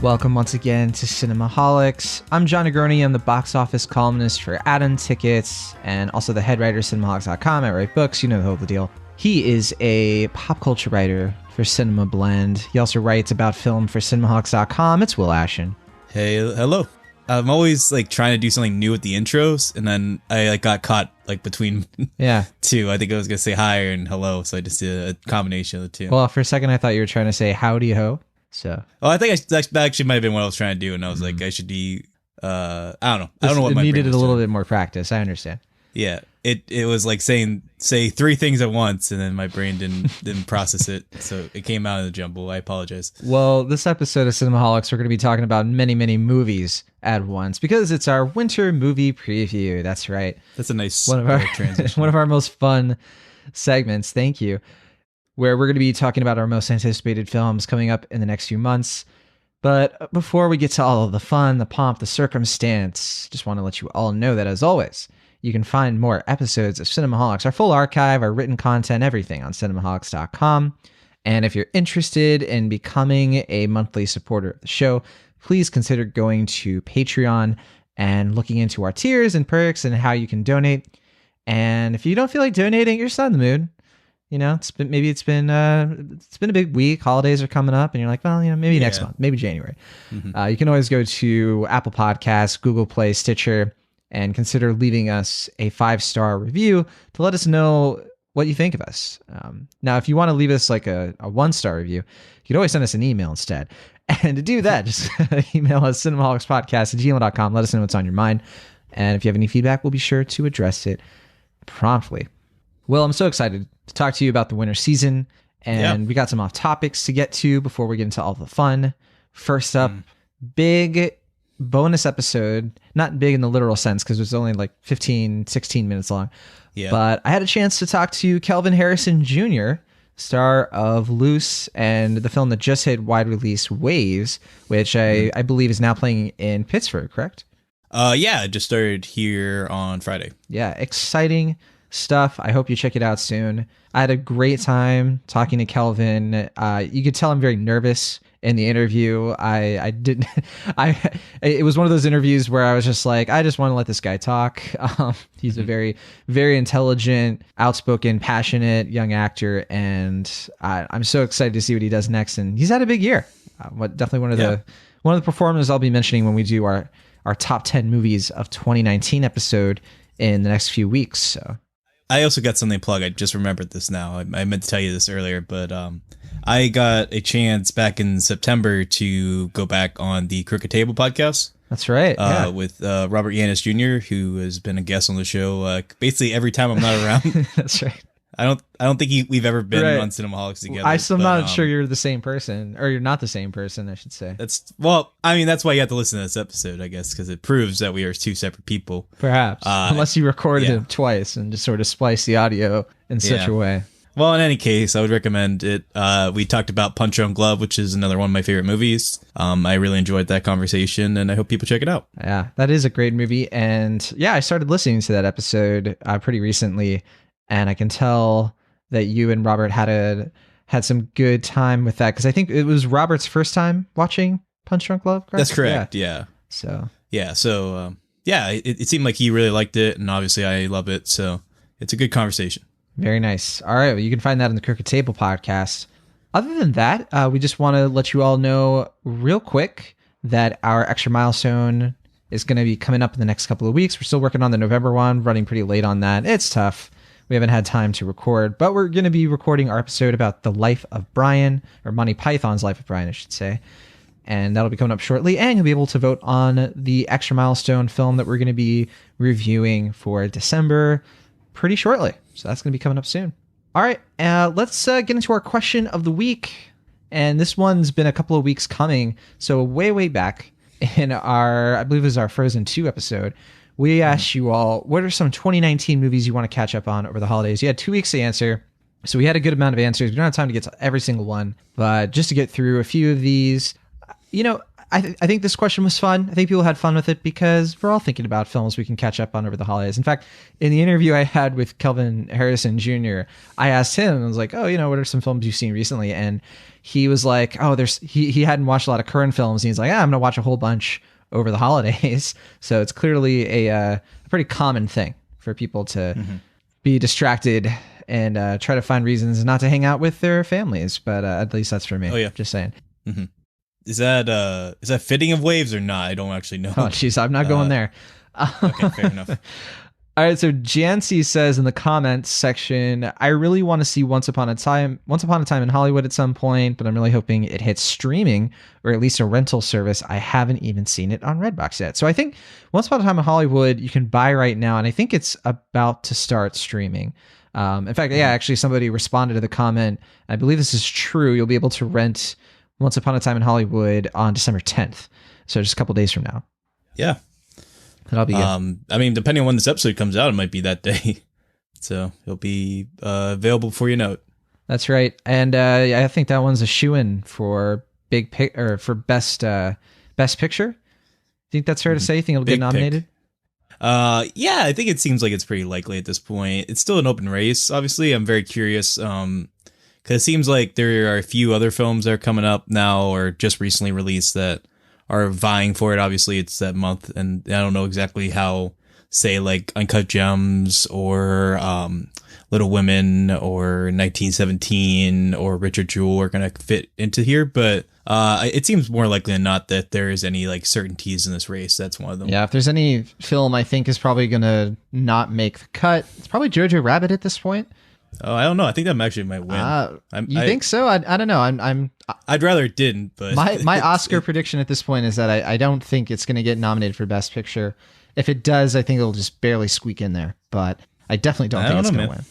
Welcome once again to Cinemaholics. I'm John Negroni. I'm the box office columnist for Add-On Tickets and also the head writer of cinemaholics.com. I write books, you know the whole deal. He is a pop culture writer for Cinema Blend. He also writes about film for cinemaholics.com. It's Will Ashen. Hey, hello. I'm always trying to do something new with the intros, and then I got caught between two. I think I was gonna say hi and hello, so I just did a combination of the two. Well, for a second I thought you were trying to say howdy ho. So, I think that actually might have been what I was trying to do, and I was like, I should be. I don't know. I don't know what it my needed brain was a little doing. bit more practice. I understand. Yeah, it was like say three things at once, and then my brain didn't process it, so it came out in the jumble. I apologize. Well, this episode of Cinemaholics, we're going to be talking about many, many movies at once because it's our winter movie preview. That's right. That's a nice transition. One of our most fun segments. Thank you. Where we're going to be talking about our most anticipated films coming up in the next few months. But before we get to all of the fun, the pomp, the circumstance, just want to let you all know that, as always, you can find more episodes of Cinemaholics, our full archive, our written content, everything on cinemaholics.com. And if you're interested in becoming a monthly supporter of the show, please consider going to Patreon and looking into our tiers and perks and how you can donate. And if you don't feel like donating, you're just not in the mood. You know, it's been a big week. Holidays are coming up, and you're like, well, maybe next month, maybe January. Mm-hmm. You can always go to Apple Podcasts, Google Play, Stitcher, and consider leaving us a 5-star review to let us know what you think of us. Now, if you want to leave us a 1-star review, you can always send us an email instead. And to do that, just email us cinemaholicspodcast@gmail.com. Let us know what's on your mind. And if you have any feedback, we'll be sure to address it promptly. Well, I'm so excited to talk to you about the winter season, and we got some off topics to get to before we get into all the fun. First up, big bonus episode, not big in the literal sense because it was only 15, 16 minutes long. Yeah. But I had a chance to talk to Kelvin Harrison Jr., star of Loose and the film that just hit wide release Waves, which I believe is now playing in Pittsburgh, correct? It just started here on Friday. Yeah, exciting stuff. I hope you check it out soon. I had a great time talking to Kelvin. You could tell I'm very nervous in the interview. It was one of those interviews where I was just like, I just want to let this guy talk. He's a very, very intelligent, outspoken, passionate young actor, and I'm so excited to see what he does next. And he's had a big year. Definitely one of the performers I'll be mentioning when we do our top 10 movies of 2019 episode in the next few weeks. So I also got something to plug. I just remembered this now. I meant to tell you this earlier, but I got a chance back in September to go back on the Crooked Table podcast. That's right. With Robert Yanis Jr., who has been a guest on the show basically every time I'm not around. That's right. I don't think we've ever been on Cinemaholics together. I'm still not sure you're the same person, or you're not the same person, I should say. That's why you have to listen to this episode, I guess, because it proves that we are two separate people. Perhaps, unless you recorded it twice and just sort of splice the audio in such a way. Well, in any case, I would recommend it. We talked about Punch Drunk Glove, which is another one of my favorite movies. I really enjoyed that conversation, and I hope people check it out. Yeah, that is a great movie, and I started listening to that episode pretty recently. And I can tell that you and Robert had some good time with that, because I think it was Robert's first time watching Punch Drunk Love, correct? That's correct, yeah. It seemed like he really liked it, and obviously I love it, so it's a good conversation. Very nice. All right, well, you can find that on the Crooked Table podcast. Other than that, we just want to let you all know real quick that our extra milestone is going to be coming up in the next couple of weeks. We're still working on the November one, running pretty late on that. It's tough. We haven't had time to record, but we're going to be recording our episode about the life of Brian, or Monty Python's Life of Brian, I should say. And that'll be coming up shortly. And you'll be able to vote on the extra milestone film that we're going to be reviewing for December pretty shortly. So that's going to be coming up soon. All right, let's get into our question of the week. And this one's been a couple of weeks coming. So way back in I believe it was our Frozen 2 episode, we asked you all, what are some 2019 movies you want to catch up on over the holidays? You had 2 weeks to answer, so we had a good amount of answers. We don't have time to get to every single one, but just to get through a few of these, I think this question was fun. I think people had fun with it because we're all thinking about films we can catch up on over the holidays. In fact, in the interview I had with Kelvin Harrison Jr., I asked him, I was like, oh, what are some films you've seen recently? And he was like, oh, he hadn't watched a lot of current films. And he's like, I'm going to watch a whole bunch over the holidays. So it's clearly a pretty common thing for people to be distracted and try to find reasons not to hang out with their families. But at least that's for me. Oh, yeah. Just saying. Mm-hmm. Is that fitting of waves or not? I don't actually know. Oh, jeez, I'm not going there. Okay, fair enough. All right, so Jancy says in the comments section, I really want to see Once Upon a Time in Hollywood at some point, but I'm really hoping it hits streaming or at least a rental service. I haven't even seen it on Redbox yet. So I think Once Upon a Time in Hollywood you can buy right now, and I think it's about to start streaming. In fact, actually somebody responded to the comment. I believe this is true. You'll be able to rent Once Upon a Time in Hollywood on December 10th. So just a couple days from now. Yeah. That'll be good. I mean, depending on when this episode comes out, it might be that day. So it'll be available before you know it. That's right. And I think that one's a shoo-in for for best picture. Think that's fair to say? You think it'll get nominated? Yeah, I think it seems like it's pretty likely at this point. It's still an open race. Obviously, I'm very curious. Because it seems like there are a few other films that are coming up now or just recently released that are vying for it. Obviously, it's that month, and I don't know exactly how, say, like Uncut Gems or Little Women or 1917 or Richard Jewell are going to fit into here, but it seems more likely than not that there is any like certainties in this race. That's one of them. Yeah, if there's any film I think is probably going to not make the cut, it's probably Jojo Rabbit at this point. Oh, I don't know. I think that actually might win. You think so? I don't know. I'd rather it didn't, but my Oscar prediction at this point is that I don't think it's going to get nominated for Best Picture. If it does, I think it'll just barely squeak in there. But I definitely don't think it's going to win.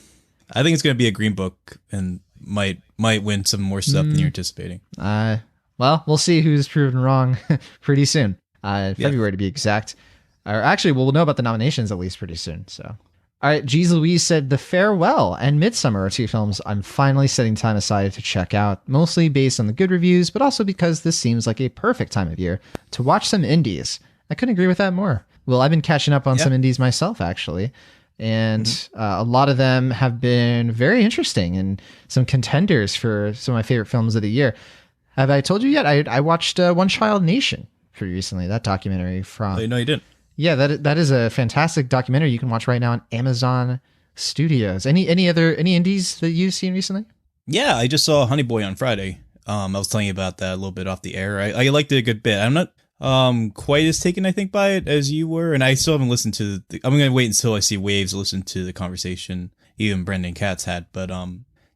I think it's going to be a Green Book and might win some more stuff than you're anticipating. Well, we'll see who's proven wrong pretty soon. February to be exact. Or actually, we'll know about the nominations at least pretty soon. So. All right, Jeez Louise said The Farewell and Midsummer are two films I'm finally setting time aside to check out, mostly based on the good reviews, but also because this seems like a perfect time of year to watch some indies. I couldn't agree with that more. Well, I've been catching up on some indies myself, actually, and a lot of them have been very interesting and some contenders for some of my favorite films of the year. Have I told you yet? I watched One Child Nation pretty recently, that documentary from... Oh, no, you didn't. Yeah, that is a fantastic documentary you can watch right now on Amazon Studios. Any indies that you've seen recently? Yeah, I just saw Honey Boy on Friday. I was telling you about that a little bit off the air. I liked it a good bit. I'm not quite as taken, I think, by it as you were, and I still haven't listened to I'm going to wait until I see Waves to listen to the conversation even Brendan Katz had. But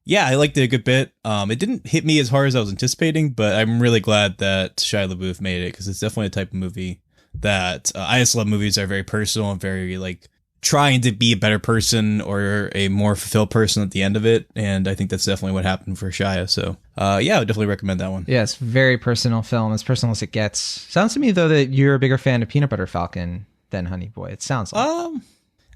yeah, I liked it a good bit. It didn't hit me as hard as I was anticipating, but I'm really glad that Shia LaBeouf made it because it's definitely a type of movie that I just love movies that are very personal and very like trying to be a better person or a more fulfilled person at the end of it. And I think that's definitely what happened for Shia. So yeah, I would definitely recommend that one. Yeah, it's a very personal film, as personal as it gets. Sounds to me though that you're a bigger fan of Peanut Butter Falcon than Honey Boy. It sounds like. I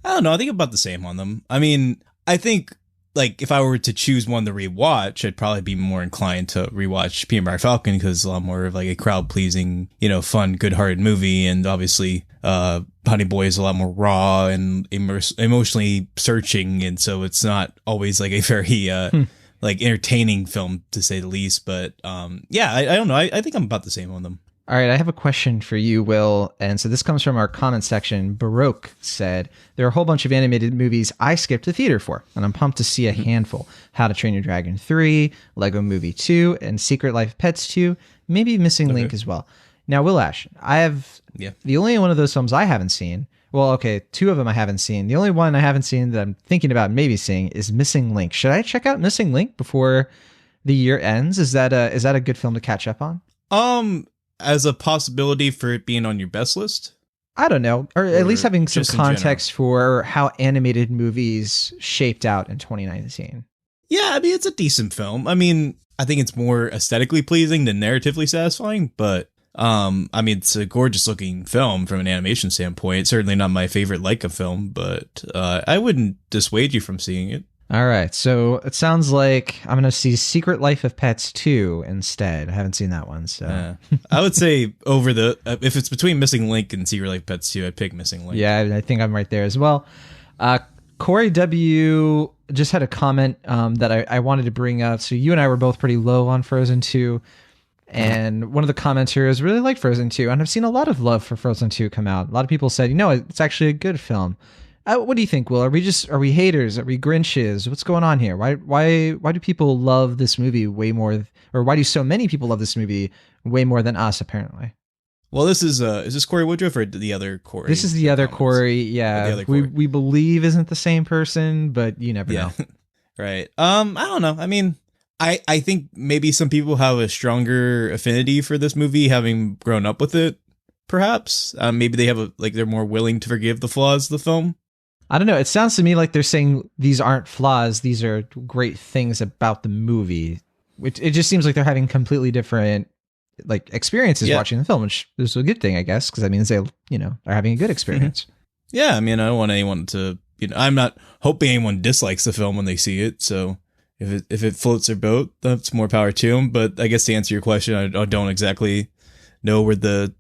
don't know. I think about the same on them. I mean, I think like if I were to choose one to rewatch, I'd probably be more inclined to rewatch Peanut Butter Falcon because it's a lot more of like a crowd pleasing, fun, good hearted movie. And obviously, Honey Boy is a lot more raw and emotionally searching. And so it's not always like a very, like entertaining film to say the least. But, yeah, I don't know. I think I'm about the same on them. All right, I have a question for you, Will. And so this comes from our comment section. Baroque said, there are a whole bunch of animated movies I skipped the theater for, and I'm pumped to see a handful. How to Train Your Dragon 3, Lego Movie 2, and Secret Life of Pets 2, maybe Missing Link as well. Now, Will Ash, I have the only one of those films I haven't seen. Well, okay, two of them I haven't seen. The only one I haven't seen that I'm thinking about maybe seeing is Missing Link. Should I check out Missing Link before the year ends? Is that a good film to catch up on? As a possibility for it being on your best list? I don't know. Or at least having some context for how animated movies shaped out in 2019. Yeah, I mean, it's a decent film. I mean, I think it's more aesthetically pleasing than narratively satisfying, but I mean, it's a gorgeous looking film from an animation standpoint. It's certainly not my favorite Leica film, but I wouldn't dissuade you from seeing it. All right. So it sounds like I'm going to see Secret Life of Pets 2 instead. I haven't seen that one. So I would say if it's between Missing Link and Secret Life Pets 2, I'd pick Missing Link. yeah, I think I'm right there as well. Corey W. just had a comment that I wanted to bring up. So you and I were both pretty low on Frozen 2. And one of the commenters really liked Frozen 2. And I've seen a lot of love for Frozen 2 come out. A lot of people said, it's actually a good film. What do you think, Will? Are we haters? Are we Grinches? What's going on here? Why do people love this movie way more, or why do so many people love this movie way more than us, apparently? Well, is this Corey Woodruff or the other Corey? This is the other Corey. Yeah, the other Corey. We believe isn't the same person, but you never know. Right. I don't know. I mean, I think maybe some people have a stronger affinity for this movie, having grown up with it. Perhaps maybe they have they're more willing to forgive the flaws of the film. I don't know. It sounds to me like they're saying these aren't flaws. These are great things about the movie. It just seems like they're having completely different experiences watching the film, which is a good thing, I guess, because that means they, are having a good experience. Yeah, I mean, I don't want anyone to, I'm not hoping anyone dislikes the film when they see it. So if it floats their boat, that's more power to them. But I guess to answer your question, I don't exactly know where the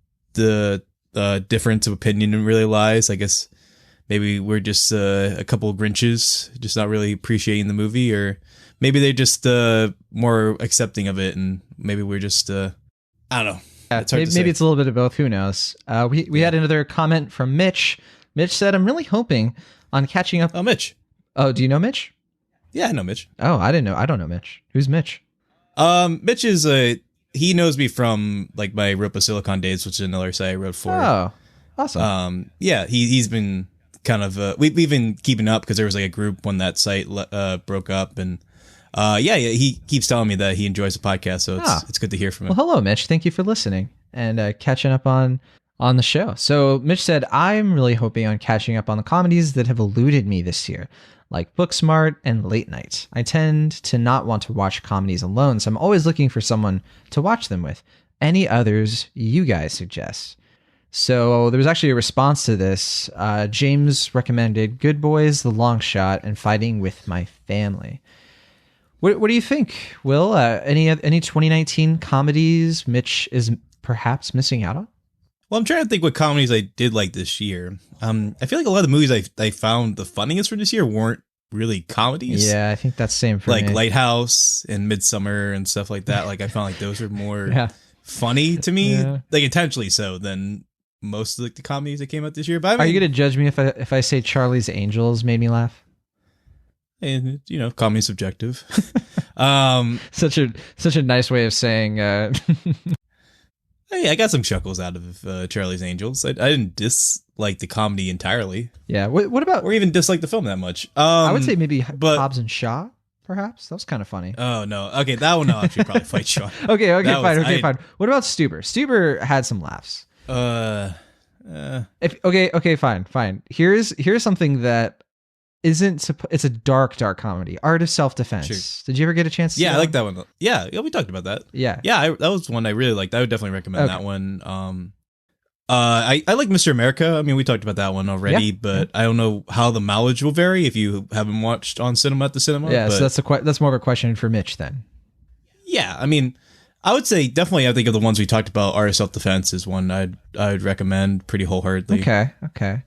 difference of opinion really lies. I guess maybe we're just a couple of Grinches, just not really appreciating the movie, or maybe they're just more accepting of it, and maybe we're just I don't know. Yeah, maybe it's a little bit of both. Who knows? We had another comment from Mitch. Mitch said, "I'm really hoping on catching up." Oh, Mitch. Oh, do you know Mitch? Yeah, I know Mitch. Oh, I didn't know. I don't know Mitch. Who's Mitch? Mitch is he knows me from my Rope of Silicon days, which is another site I wrote for. Oh, awesome. Yeah, he's been kind of we've been keeping up because there was a group when that site broke up, and he keeps telling me that he enjoys the podcast, so it's good to hear from him. Well, hello, Mitch. Thank you for listening and catching up on the show. So Mitch said, I'm really hoping on catching up on the comedies that have eluded me this year, like Booksmart and Late Night. I tend to not want to watch comedies alone, so I'm always looking for someone to watch them with. Any others you guys suggest? So there was actually a response to this. James recommended Good Boys, The Long Shot, and Fighting with My Family. What do you think, Will? Any 2019 comedies Mitch is perhaps missing out on? Well, I'm trying to think what comedies I did like this year. I feel like a lot of the movies I found the funniest for this year weren't really comedies. Yeah, I think that's same for me. Like Lighthouse and Midsummer and stuff like that. I found those were more funny to me, intentionally so, than most of the comedies that came out this year. But are you going to judge me if I say Charlie's Angels made me laugh? And comedy subjective. Such a nice way of saying. Hey, I got some chuckles out of Charlie's Angels. I didn't dislike the comedy entirely. Yeah. What about, or even dislike the film that much? I would say maybe Hobbs and Shaw. Perhaps that was kind of funny. Oh no. Okay, that one I'll actually probably fight Shaw. Okay, fine. What about Stuber? Stuber had some laughs. Fine. Here's something that isn't. It's a dark comedy. Art of Self-Defense. Sure. Did you ever get a chance to see I like that one. Yeah, we talked about that. Yeah. That was one I really liked. I would definitely recommend that one. I like Mr. America. I mean, we talked about that one already, but I don't know how the mileage will vary if you haven't watched On Cinema at the Cinema. Yeah, so that's more of a question for Mitch then. Yeah, I mean, I would say definitely. I think of the ones we talked about. Art of Self-Defense is one I'd recommend pretty wholeheartedly. Okay.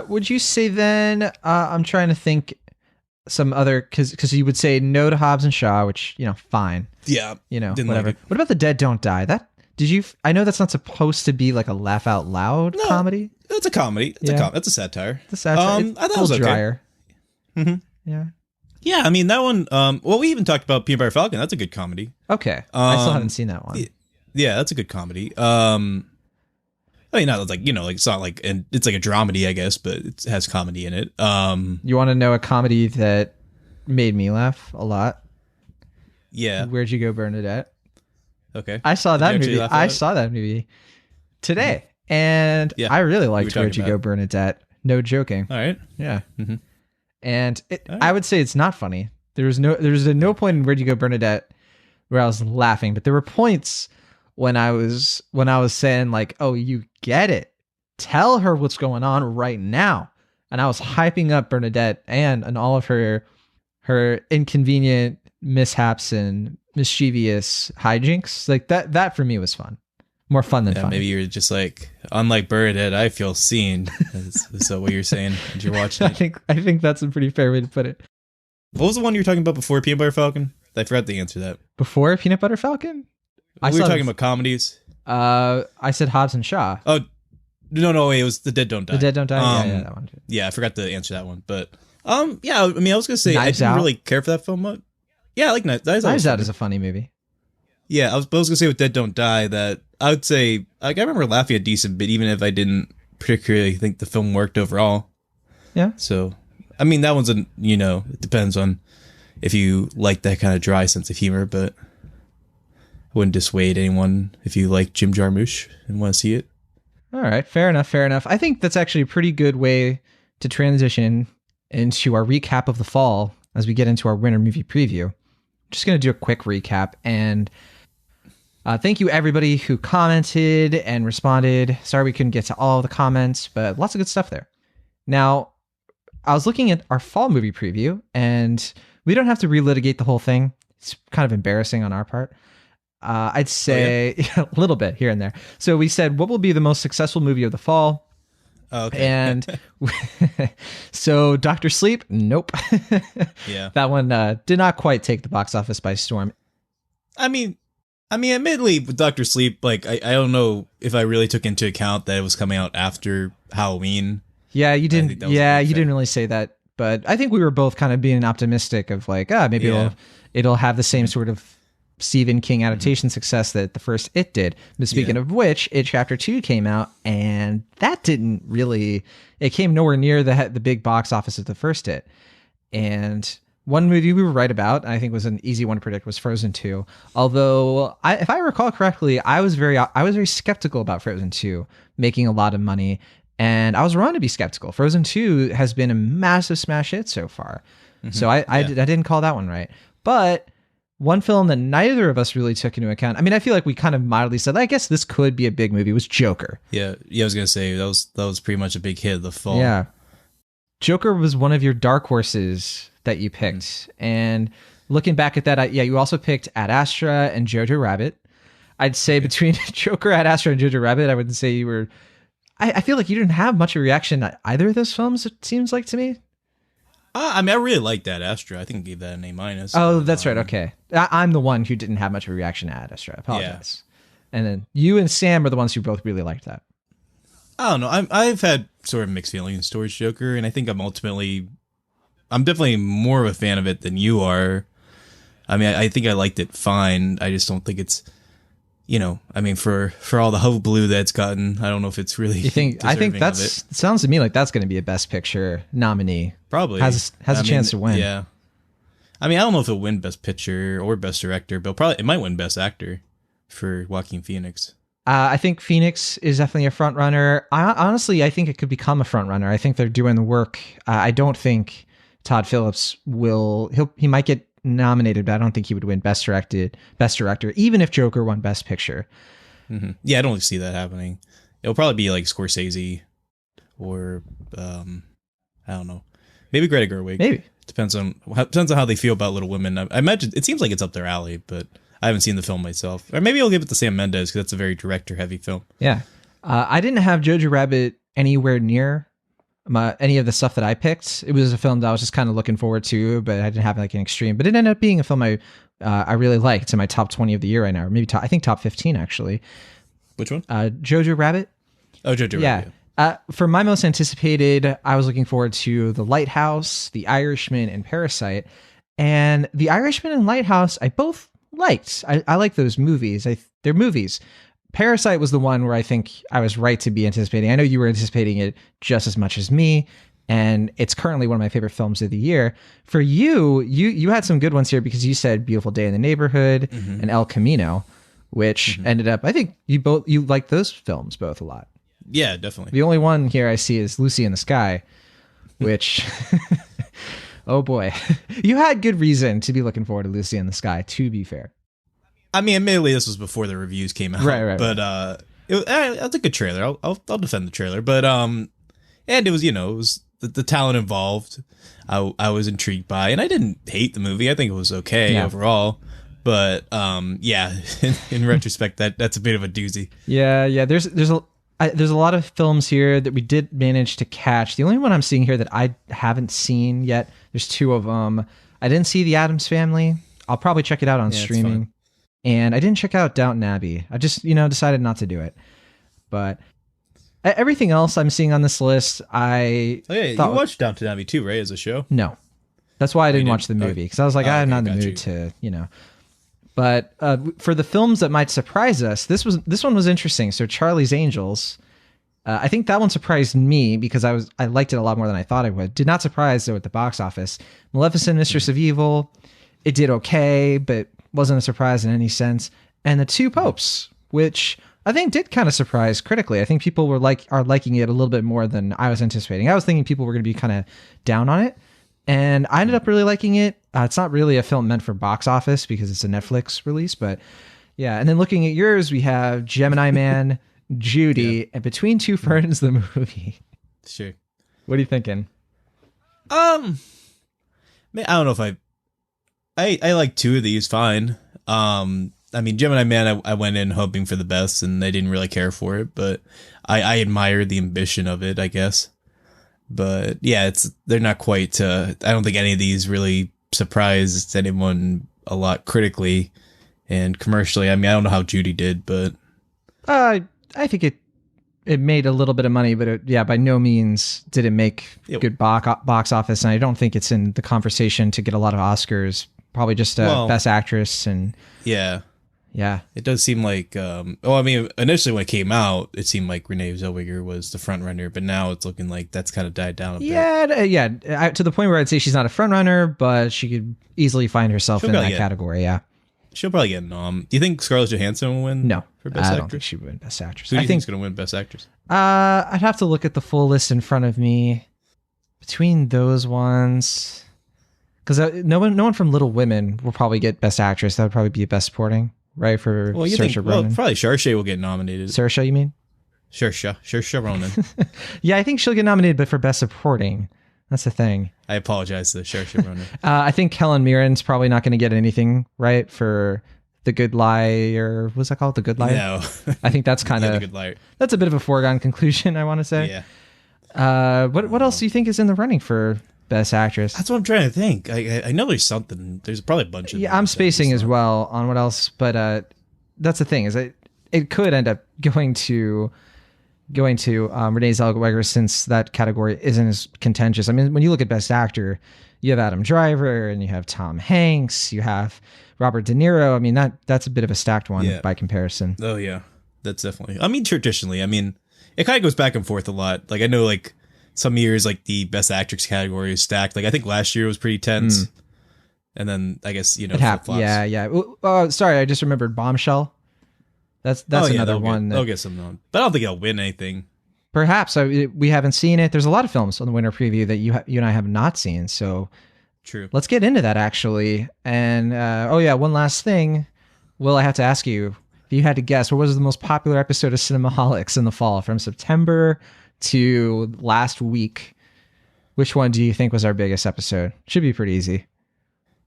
Would you say then? I'm trying to think some other because you would say no to Hobbs and Shaw, which fine. Yeah, whatever. What about The Dead Don't Die? I know that's not supposed to be like a laugh out loud comedy. It's a comedy. It's a satire. It's a satire. I thought it was okay. Drier. Mm-hmm. Yeah. I mean that one. Well, we even talked about Peanut Butter Falcon. That's a good comedy. Okay. I still haven't seen that one. Yeah, that's a good comedy. I mean, not it's not and it's like a dramedy, I guess, but it has comedy in it. You want to know a comedy that made me laugh a lot? Yeah. Where'd You Go, Bernadette? Okay. I saw that movie today, and I really liked Where'd You Go, Bernadette. No joking. All right. Yeah. Mm-hmm. And I would say it's not funny. There was no point in Where'd You Go, Bernadette where I was laughing, but there were points when I was saying oh, you get it. Tell her what's going on right now. And I was hyping up Bernadette and all of her her inconvenient mishaps and mischievous hijinks. Like that for me was fun. More fun than fun. Maybe you're just like, unlike Bernadette, I feel seen. Is that what you're saying as you're watching it? I think that's a pretty fair way to put it. What was the one you were talking about before Peanut Butter Falcon? I forgot to answer that. Before Peanut Butter Falcon? We were talking about comedies. I said Hobbs and Shaw. Oh, no, wait, it was The Dead Don't Die. The Dead Don't Die? Yeah, that one. Yeah, I forgot to answer that one. But, yeah, I mean, I was going to say, Knives I didn't Out. really care for that film much. Yeah, I like Knives Out. Knives Out is a funny movie. Yeah, I was going to say with Dead Don't Die that I would say, like, I remember laughing a decent bit, even if I didn't particularly think the film worked overall. Yeah. So, I mean, that one's, it depends on if you like that kind of dry sense of humor, but I wouldn't dissuade anyone if you like Jim Jarmusch and want to see it. All right, fair enough. I think that's actually a pretty good way to transition into our recap of the fall as we get into our winter movie preview. Just going to do a quick recap, and thank you everybody who commented and responded. Sorry we couldn't get to all of the comments, but lots of good stuff there. Now, I was looking at our fall movie preview, and we don't have to relitigate the whole thing. It's kind of embarrassing on our part. I'd say a little bit here and there. So we said, what will be the most successful movie of the fall? Okay. And so Dr. Sleep, nope. Yeah. That one did not quite take the box office by storm. I mean, admittedly, with Dr. Sleep, like, I don't know if I really took into account that it was coming out after Halloween. Yeah, you didn't. Yeah, you didn't really say that, but I think we were both kind of being optimistic of like, maybe it'll have the same sort of Stephen King adaptation success that the first It did. But speaking of which, It Chapter 2 came out, and that didn't really, it came nowhere near the big box office of the first It. And one movie we were right about, and I think was an easy one to predict, was Frozen 2. Although, if I recall correctly, I was very skeptical about Frozen 2 making a lot of money, and I was wrong to be skeptical. Frozen 2 has been a massive smash hit so far. Mm-hmm. So I didn't call that one right. But one film that neither of us really took into account, I mean, I feel like we kind of mildly said, I guess this could be a big movie, was Joker. Yeah, I was going to say, that was pretty much a big hit of the fall. Yeah. Joker was one of your dark horses that you picked. Mm-hmm. And looking back at that, you also picked Ad Astra and Jojo Rabbit. I'd say between Joker, Ad Astra, and Jojo Rabbit, I would say you were... I feel like you didn't have much of a reaction to either of those films, it seems like to me. I mean, I really liked that Astra. I think I gave that an A-. Oh, that's right. Okay. I'm the one who didn't have much of a reaction to Ad Astra. I apologize. Yeah. And then you and Sam are the ones who both really liked that. I don't know. I've had sort of mixed feelings towards Joker, and I think I'm definitely more of a fan of it than you are. I mean, I think I liked it fine. I just don't think it's, I mean, for all the hullabaloo that it's gotten, I don't know if it's really. You think? I think it sounds to me like that's going to be a Best Picture nominee. Probably has a chance to win. Yeah. I mean, I don't know if it'll win Best Picture or Best Director, but it might win Best Actor for Joaquin Phoenix. I think Phoenix is definitely a front runner. Honestly, I think it could become a front runner. I think they're doing the work. I don't think Todd Phillips will. He might get nominated, but I don't think he would win Best Director, even if Joker won Best Picture. Mm-hmm. Yeah, I don't see that happening. It'll probably be like Scorsese or I don't know, maybe Greta Gerwig. Maybe depends on how they feel about Little Women. I imagine it seems like it's up their alley, but I haven't seen the film myself. Or maybe I'll give it to Sam Mendes because that's a very director-heavy film. Yeah, I didn't have Jojo Rabbit anywhere near any of the stuff that I picked. It was a film that I was just kind of looking forward to, but I didn't have like an extreme. But it ended up being a film I really liked. It's in my top 20 of the year right now, or maybe I think top 15 actually. Which one? Jojo Rabbit. Oh, Jojo Rabbit. Yeah. For my most anticipated, I was looking forward to The Lighthouse, The Irishman, and Parasite. And The Irishman and Lighthouse, I both liked. I like those movies. They're movies. Parasite was the one where I think I was right to be anticipating. I know you were anticipating it just as much as me, and it's currently one of my favorite films of the year. For you had some good ones here because you said Beautiful Day in the Neighborhood and El Camino, which ended up, I think you liked those films both a lot. Yeah, definitely. The only one here I see is Lucy in the Sky, which, oh boy, you had good reason to be looking forward to Lucy in the Sky, to be fair. I mean, admittedly, this was before the reviews came out, right. But it was a good trailer. I'll defend the trailer, but and it was the talent involved, I was intrigued by, and I didn't hate the movie. I think it was okay overall. But yeah, in retrospect, that's a bit of a doozy. Yeah. There's a lot of films here that we did manage to catch. The only one I'm seeing here that I haven't seen yet, there's two of them. I didn't see The Addams Family. I'll probably check it out on streaming. And I didn't check out Downton Abbey. I just, decided not to do it. But everything else I'm seeing on this list, you watched Downton Abbey too, right, as a show? No. That's why I didn't watch the movie, because I was like, I'm not in the mood to, But for the films that might surprise us, this one was interesting. So Charlie's Angels, I think that one surprised me because I liked it a lot more than I thought I would. Did not surprise though at the box office. Maleficent, Mistress of Evil, it did okay, but wasn't a surprise in any sense. And The Two Popes, which I think did kind of surprise critically. I think people are liking it a little bit more than I was anticipating. I was thinking people were going to be kind of down on it. And I ended up really liking it. It's not really a film meant for box office because it's a Netflix release, but yeah. And then looking at yours, we have Gemini Man, Judy, and Between Two Ferns, the movie. Sure. What are you thinking? Man, I don't know if I like two of these fine. I mean, Gemini Man, I went in hoping for the best, and I didn't really care for it, but I admired the ambition of it, I guess. But yeah, they're not quite. I don't think any of these really surprised anyone a lot critically and commercially. I mean, I don't know how Judy did, but I think it made a little bit of money, but by no means did it make good box office. And I don't think it's in the conversation to get a lot of Oscars. Probably just Best Actress and yeah. It does seem like, I mean, initially when it came out, it seemed like Renee Zellweger was the front runner, but now it's looking like that's kind of died down a bit. Yeah. To the point where I'd say she's not a front runner, but she could easily find herself in that category. Yeah. She'll probably get a nom. Do you think Scarlett Johansson will win? No, for Best Actress? I don't think she would win Best Actress. Who do you think is going to win Best Actress? I'd have to look at the full list in front of me. Between those ones, because no one from Little Women will probably get Best Actress. That would probably be Best Supporting. Right, for Saoirse Ronan. Well, probably Saoirse will get nominated. Saoirse, you mean? Saoirse Ronan. Yeah, I think she'll get nominated, but for Best Supporting. That's the thing. I apologize to Saoirse Ronan. I think Helen Mirren's probably not going to get anything, right, for The Good Liar. What's that called? The Good Liar? No. I think that's kind of... The Good Liar. That's a bit of a foregone conclusion, I want to say. Yeah. What else do you think is in the running for Best Actress? That's what I'm trying to think. I know there's something. There's probably a bunch of. Yeah, I'm spacing as well on what else, but that's the thing is it could end up going to Renee Zellweger since that category isn't as contentious. I mean, when you look at Best Actor, you have Adam Driver and you have Tom Hanks, you have Robert De Niro. I mean, that's a bit of a stacked one by comparison. Oh yeah, that's definitely. I mean, traditionally, it kind of goes back and forth a lot. Like I know, like. Some years, like the Best Actress category is stacked. Like I think last year was pretty tense, and then I guess it happened. Yeah. Sorry, I just remembered Bombshell. That's another one. They'll get some known, but I don't think it'll win anything. Perhaps we haven't seen it. There's a lot of films on the winter preview that you and I have not seen. So true. Let's get into that actually. And one last thing. Will, I have to ask you if you had to guess what was the most popular episode of Cinemaholics in the fall from September to last week. Which one do you think was our biggest episode? Should be pretty easy.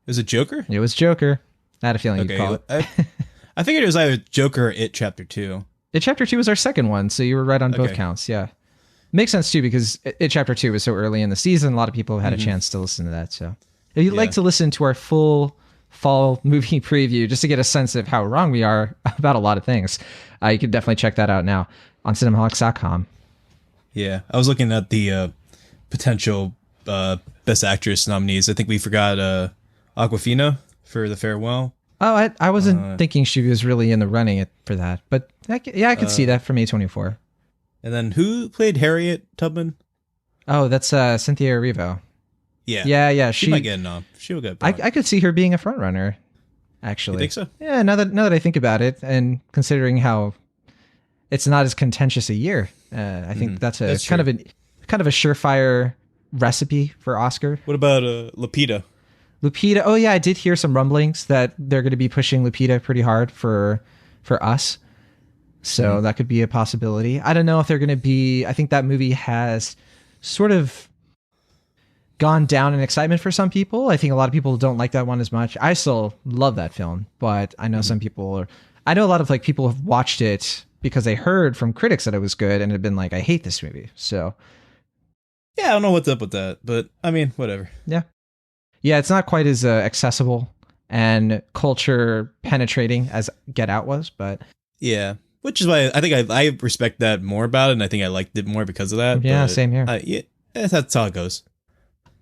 Is it Joker? It was Joker. I had a feeling you'd call it. I figured it was either Joker or It Chapter 2. It Chapter 2 was our second one, so you were right on both counts, yeah. Makes sense too, because It Chapter 2 was so early in the season, a lot of people had a chance to listen to that. So if you'd like to listen to our full fall movie preview, just to get a sense of how wrong we are about a lot of things, you can definitely check that out now on cinemaholics.com. Yeah, I was looking at the potential Best Actress nominees. I think we forgot Awkwafina for The Farewell. Oh, I wasn't thinking she was really in the running for that, but I could see that from A24. And then who played Harriet Tubman? Oh, that's Cynthia Erivo. Yeah. She might get a nom. She will get. I could see her being a front runner. Actually, you think so? Yeah. Now that I think about it, and considering how it's not as contentious a year, I think that's kind of a surefire recipe for Oscar. What about Lupita? Lupita. Oh yeah, I did hear some rumblings that they're going to be pushing Lupita pretty hard for Us. So that could be a possibility. I don't know if they're going to be. I think that movie has sort of gone down in excitement for some people. I think a lot of people don't like that one as much. I still love that film, but I know some people are, I know a lot of like people have watched it because they heard from critics that it was good and have been like, I hate this movie. So Yeah, I don't know what's up with that, but I mean, whatever. yeah. Yeah, it's not quite as accessible and culture penetrating as Get Out was, but Yeah, which is why I think I respect that more about it, and I think I liked it more because of that. yeah, but, same here. Yeah, that's how it goes.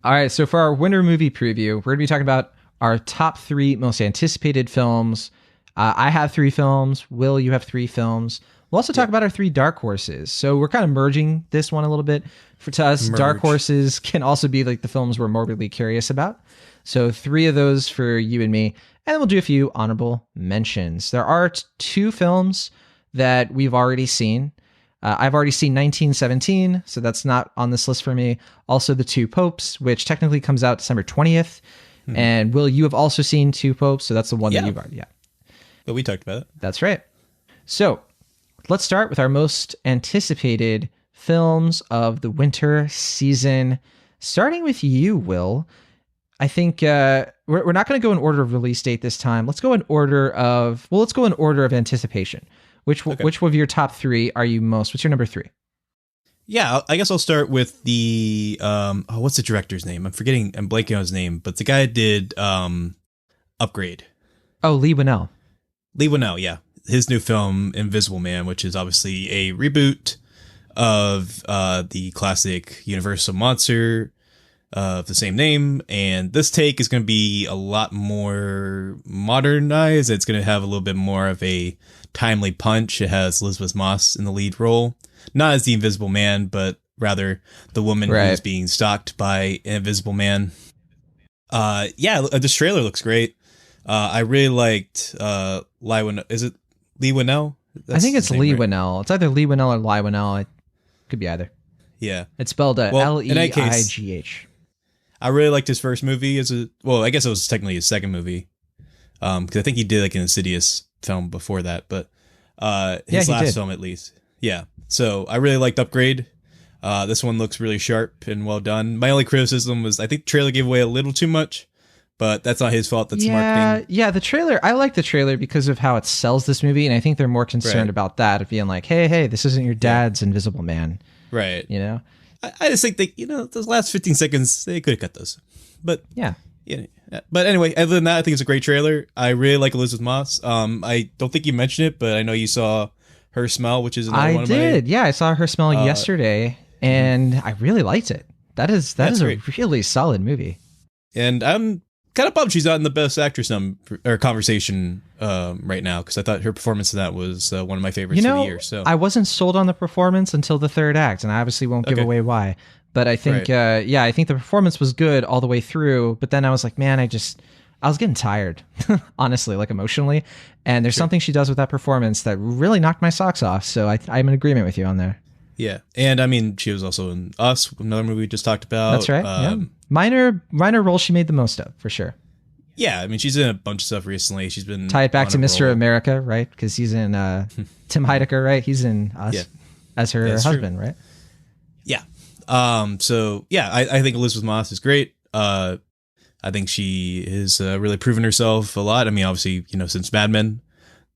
All right, so for our winter movie preview, we're going to be talking about our top 3 most anticipated films. I have 3 films. Will, you have 3 films. We'll also talk about our 3 dark horses. So we're kind of merging this one a little bit. To us, dark horses can also be like the films we're morbidly curious about. So 3 of those for you and me. And then we'll do a few honorable mentions. There are 2 films that we've already seen. I've already seen 1917, so that's not on this list for me. Also, The Two Popes, which technically comes out December 20th. And Will, you have also seen Two Popes, so that's the one that you've already, But we talked about it. That's right. So let's start with our most anticipated films of the winter season. Starting with you, Will. I think we're not going to go in order of release date this time. Let's go in order of, let's go in order of anticipation. Which of your top 3 are you most? What's your number 3? Yeah, I guess I'll start with the what's the director's name? I'm blanking on his name, but the guy did Upgrade. Oh, Leigh Whannell. Leigh Whannell, yeah. His new film Invisible Man, which is obviously a reboot of the classic Universal monster of the same name, and this take is going to be a lot more modernized. It's going to have a little bit more of a timely punch. It has Elizabeth Moss in the lead role, not as the Invisible Man, but rather the woman who's being stalked by an Invisible Man. This trailer looks great. I really liked is it Leigh Whannell? I think it's Leigh Whannell. It's either Leigh Whannell or Leigh Whannell. It could be either. Yeah, it's spelled Leigh. I really liked his first movie I guess it was technically his second movie. Because I think he did like an Insidious film before that, but his last film at least. Yeah. So I really liked Upgrade. This one looks really sharp and well done. My only criticism was I think the trailer gave away a little too much, but that's not his fault. That's marketing. Yeah, the trailer. I like the trailer because of how it sells this movie, and I think they're more concerned about that, of being like, hey, this isn't your dad's Invisible Man. Right. You know? I just think that, those last 15 seconds, they could have cut those. But yeah. But anyway, other than that, I think it's a great trailer. I really like Elizabeth Moss. I don't think you mentioned it, but I know you saw Her Smell, which is another one of my... I did. Yeah, I saw Her Smell yesterday, and I really liked it. That is a really solid movie. And I'm kind of bummed she's not in the Best Actress conversation right now, because I thought her performance in that was one of my favorites of the year. So I wasn't sold on the performance until the third act, and I obviously won't give away why. But I think, I think the performance was good all the way through. But then I was like, man, I was getting tired, honestly, like emotionally. And there's something she does with that performance that really knocked my socks off. So I'm in agreement with you on there. Yeah. And I mean, she was also in Us, another movie we just talked about. That's right. Minor role she made the most of, for sure. Yeah. I mean, she's in a bunch of stuff recently. She's been... Tie it back to Mr. America, right? Because he's in Tim Heidecker, right? He's in Us as her husband, right? Yeah. I think Elizabeth Moss is great. I think she has really proven herself a lot. I mean, obviously, since Mad Men,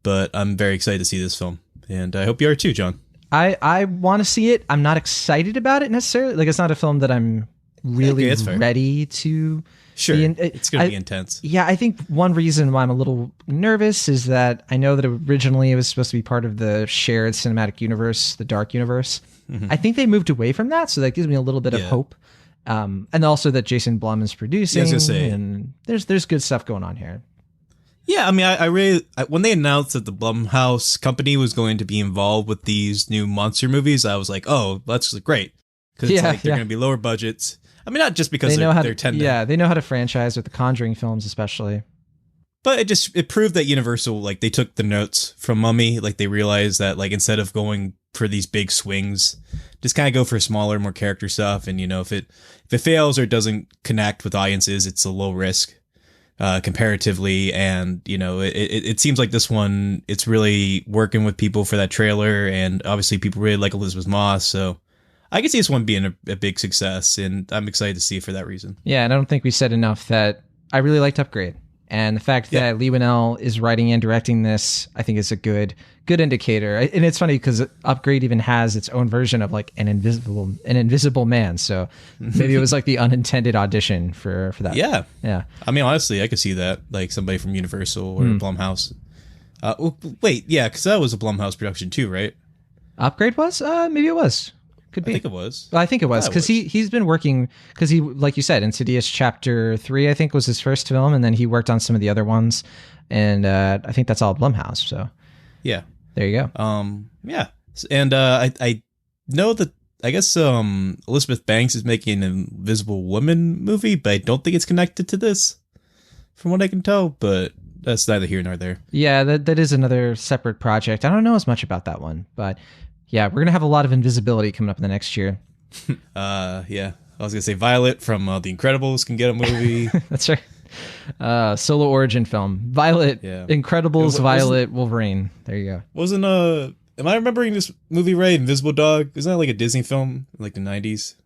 but I'm very excited to see this film, and I hope you are too, John. I want to see it. I'm not excited about it necessarily. Like, it's not a film that I'm really ready to. Sure, it's going to be intense. Yeah, I think one reason why I'm a little nervous is that I know that originally it was supposed to be part of the shared cinematic universe, the Dark Universe. Mm-hmm. I think they moved away from that, so that gives me a little bit of hope. And also that Jason Blum is producing, I was gonna say, and there's good stuff going on here. Yeah, I mean, I really when they announced that the Blumhouse company was going to be involved with these new monster movies, I was like, oh, that's great, because they're going to be lower budgets. I mean, not just because they know how to franchise with the Conjuring films, especially. But it proved that Universal, like, they took the notes from Mummy. Like, they realized that, like, instead of going for these big swings, just kind of go for smaller, more character stuff. And, if it fails or doesn't connect with audiences, it's a low risk comparatively. And, it seems like this one, it's really working with people for that trailer. And obviously people really like Elizabeth Moss. So I can see this one being a big success, and I'm excited to see it for that reason. Yeah, and I don't think we said enough that I really liked Upgrade. And the fact that Lee Winnell is writing and directing this, I think is a good indicator. And it's funny because Upgrade even has its own version of like an invisible man. So maybe it was like the unintended audition for that. Yeah. Yeah. I mean, honestly, I could see that, like somebody from Universal or Blumhouse. Wait, yeah, because that was a Blumhouse production too, right? Upgrade was? Maybe it was. Could be. I think it was. Well, I think it was because he's been working because he, like you said, Insidious Chapter 3, I think was his first film, and then he worked on some of the other ones, and I think that's all Blumhouse. So yeah, there you go. Yeah, and I know that I guess Elizabeth Banks is making an Invisible Woman movie, but I don't think it's connected to this, from what I can tell. But that's neither here nor there. Yeah, that is another separate project. I don't know as much about that one, but. Yeah, we're going to have a lot of invisibility coming up in the next year. Yeah. I was going to say Violet from The Incredibles can get a movie. That's right. Solo origin film. Violet, yeah. Incredibles, Violet, Wolverine. There you go. Am I remembering this movie right? Invisible Dog? Isn't that like a Disney film in like the 90s?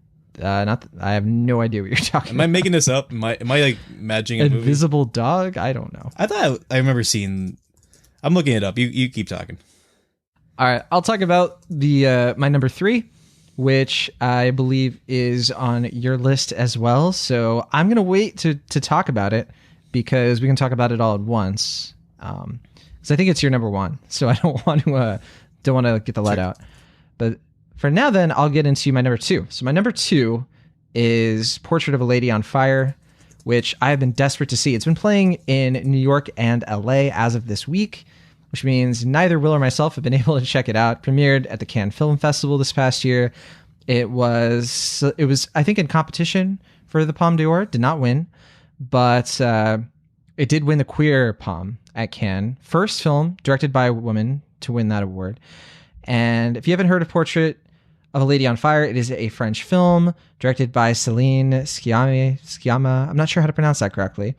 I have no idea what you're talking about. Am I making this up? Am I like imagining a movie? Invisible Dog? I don't know. I thought I remember seeing... I'm looking it up. You keep talking. All right, I'll talk about the my number 3, which I believe is on your list as well. So I'm gonna wait to talk about it because we can talk about it all at once. Because I think it's your number 1, so I don't want to get the let out. But for now, then I'll get into my number 2. So my number 2 is Portrait of a Lady on Fire, which I have been desperate to see. It's been playing in New York and LA as of this week, which means neither Will or myself have been able to check it out. Premiered at the Cannes Film Festival this past year. It was I think in competition for the Palme d'Or, did not win, but it did win the Queer Palme at Cannes. First film directed by a woman to win that award. And if you haven't heard of Portrait of a Lady on Fire, it is a French film directed by Céline Sciamma. I'm not sure how to pronounce that correctly.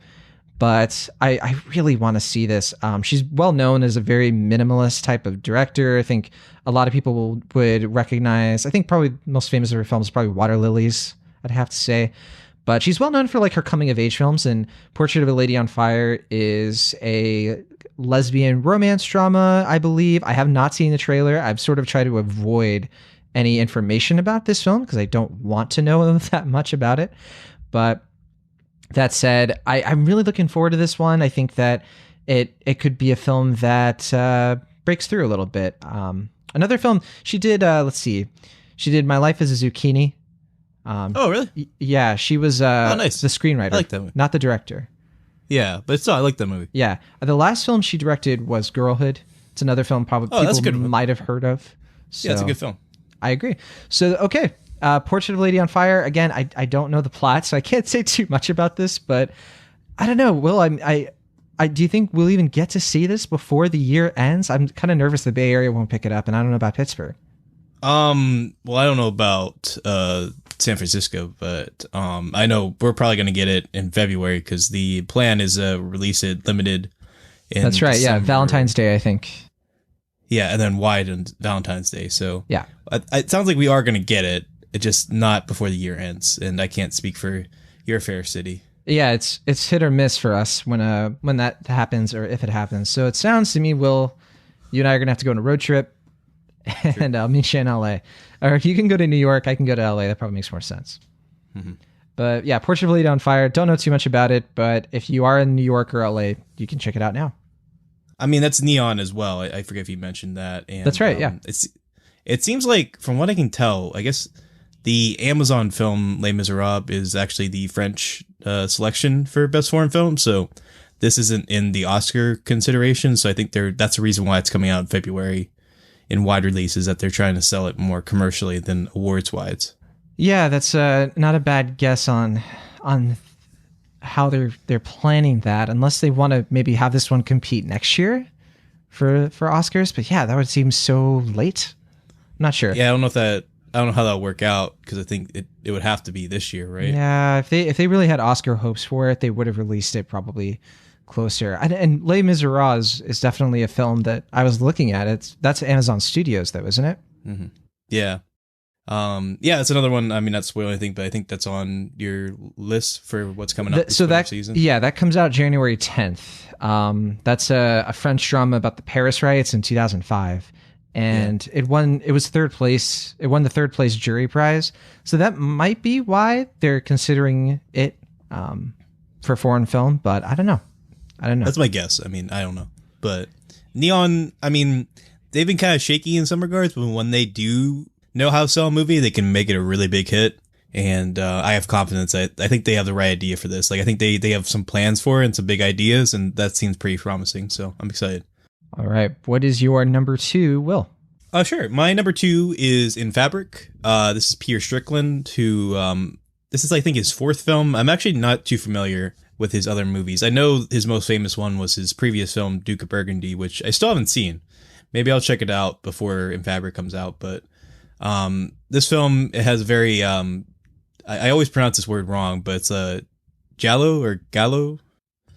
But I really want to see this. She's well known as a very minimalist type of director. I think a lot of people would recognize, I think probably most famous of her films is probably Water Lilies, I'd have to say. But she's well known for like her coming of age films, and Portrait of a Lady on Fire is a lesbian romance drama, I believe. I have not seen the trailer. I've sort of tried to avoid any information about this film because I don't want to know that much about it. But that said, I'm really looking forward to this one. I think that it could be a film that breaks through a little bit. Another film she did, let's see, she did My Life as a Zucchini. Oh, really? Yeah, she was nice. The screenwriter. I like that movie. Not the director. Yeah, but still, I like that movie. Yeah. The last film she directed was Girlhood. It's another film probably people might have heard of. So, yeah, it's a good film. I agree. So, okay. Portrait of a Lady on Fire. Again, I don't know the plot, so I can't say too much about this, but I don't know. Will, I do you think we'll even get to see this before the year ends? I'm kind of nervous the Bay Area won't pick it up, and I don't know about Pittsburgh. Well, I don't know about San Francisco, but I know we're probably going to get it in February because the plan is release it limited in That's right, December. Yeah. Valentine's Day, I think. Yeah, and then wide on Valentine's Day. So yeah, it sounds like we are going to get it. It just not before the year ends, and I can't speak for your fair city. Yeah, it's hit or miss for us when that happens or if it happens. So it sounds to me, Will, you and I are gonna have to go on a road trip, and I'll meet you in LA. Or if you can go to New York, I can go to LA. That probably makes more sense. Mm-hmm. But yeah, Portrait of a Lady on Fire. Don't know too much about it, but if you are in New York or LA, you can check it out now. I mean, that's Neon as well. I forget if you mentioned that. And, that's right. Yeah, it seems like from what I can tell, I guess. The Amazon film Les Miserables is actually the French selection for Best Foreign Film, so this isn't in the Oscar consideration. So I think that's the reason why it's coming out in February in wide release, is that they're trying to sell it more commercially than awards-wise. Yeah, that's not a bad guess on how they're planning that, unless they want to maybe have this one compete next year for Oscars. But yeah, that would seem so late. I'm not sure. Yeah, I don't know how that'll work out because I think it would have to be this year, right? Yeah, if they really had Oscar hopes for it, they would have released it probably closer. And Les Miserables is definitely a film that I was looking at. That's Amazon Studios, though, isn't it? Mm-hmm. Yeah. Yeah, it's another one. I mean, not spoil anything, but I think that's on your list for what's coming up this season. Yeah, that comes out January 10th. That's a French drama about the Paris riots in 2005. And it won third place. It won the third place jury prize. So that might be why they're considering it for foreign film, but I don't know. That's my guess. I mean, I don't know. But Neon, I mean, they've been kind of shaky in some regards, but when they do know how to sell a movie, they can make it a really big hit. And I have confidence that I think they have the right idea for this. Like, I think they have some plans for it and some big ideas, and that seems pretty promising. So I'm excited. All right. What is your number 2, Will? Sure. My number 2 is In Fabric. This is Peter Strickland, who, this is, I think, his 4th film. I'm actually not too familiar with his other movies. I know his most famous one was his previous film, Duke of Burgundy, which I still haven't seen. Maybe I'll check it out before In Fabric comes out. But this film, it has very, I always pronounce this word wrong, but it's Giallo or Gallo.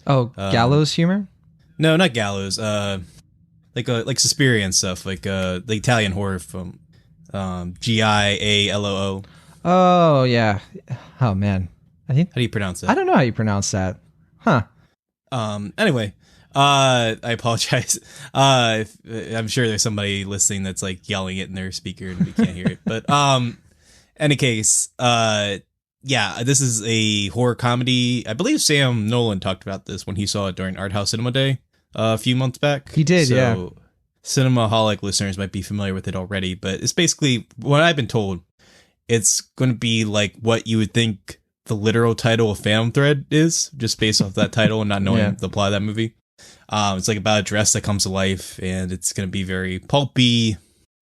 Oh, gallows humor? No, not gallows. Like Suspiria and stuff, like the Italian horror film, Giallo. Oh yeah. Oh man. How do you pronounce that? I don't know how you pronounce that. Huh. Anyway, I apologize. I'm sure there's somebody listening that's like yelling it in their speaker and we can't hear it. But any case, yeah, this is a horror comedy. I believe Sam Nolan talked about this when he saw it during Art House Cinema Day a few months back. He did, so yeah. Cinemaholic listeners might be familiar with it already, but it's basically what I've been told. It's going to be like what you would think the literal title of Phantom Thread is, just based off that title and not knowing the plot of that movie. It's like about a dress that comes to life, and it's going to be very pulpy,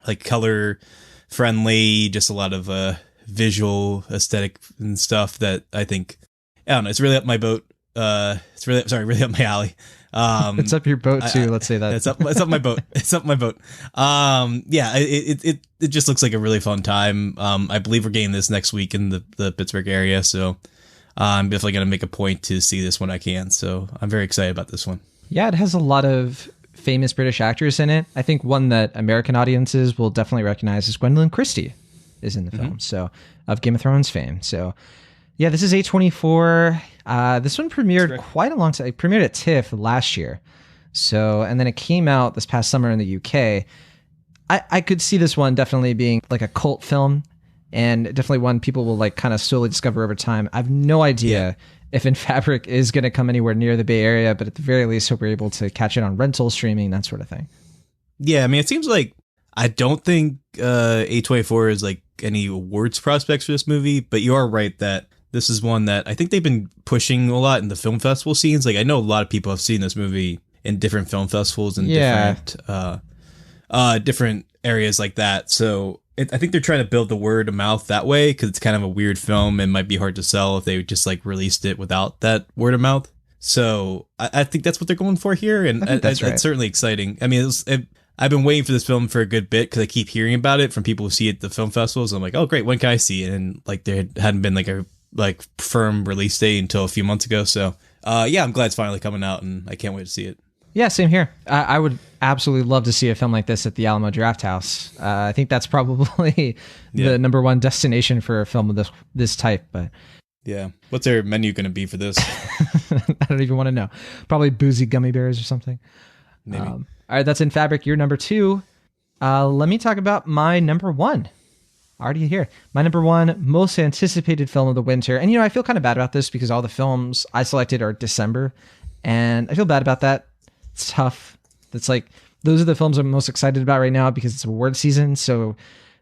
like color friendly, just a lot of visual aesthetic and stuff that I think, I don't know, it's really up my boat. It's really up my alley. It's up your boat too. Let's say that it's up my boat. It's up my boat. Yeah, it just looks like a really fun time. I believe we're getting this next week in the Pittsburgh area, so I'm definitely gonna make a point to see this when I can. So I'm very excited about this one. Yeah, it has a lot of famous British actors in it. I think one that American audiences will definitely recognize is Gwendolyn Christie is in the film. So of Game of Thrones fame. So yeah, this is A24. This one premiered quite a long time. It premiered at TIFF last year. So, and then it came out this past summer in the UK. I could see this one definitely being like a cult film, and definitely one people will like kind of slowly discover over time. I have no idea if In Fabric is going to come anywhere near the Bay Area, but at the very least, hope we're able to catch it on rental, streaming, that sort of thing. Yeah, I mean, it seems like I don't think A24 is like any awards prospects for this movie, but you are right that this is one that I think they've been pushing a lot in the film festival scenes. Like, I know a lot of people have seen this movie in different film festivals and different areas like that. So I think they're trying to build the word of mouth that way, because it's kind of a weird film and might be hard to sell if they just like released it without that word of mouth. So I think that's what they're going for here, and that's certainly exciting. I mean, I've been waiting for this film for a good bit because I keep hearing about it from people who see it at the film festivals. I'm like, oh great, when can I see it? And like there hadn't been like a firm release date until a few months ago. So yeah, I'm glad it's finally coming out, and I can't wait to see it. Yeah, same here. I would absolutely love to see a film like this at the Alamo Drafthouse. I think that's probably the number one destination for a film of this type. But yeah, what's their menu going to be for this? I don't even want to know. Probably boozy gummy bears or something. Maybe. All right, that's In Fabric. Your number 2. Let me talk about my number 1. Already here. My number 1 most anticipated film of the winter. And, I feel kind of bad about this because all the films I selected are December. And I feel bad about that. It's tough. It's like, those are the films I'm most excited about right now because it's award season. So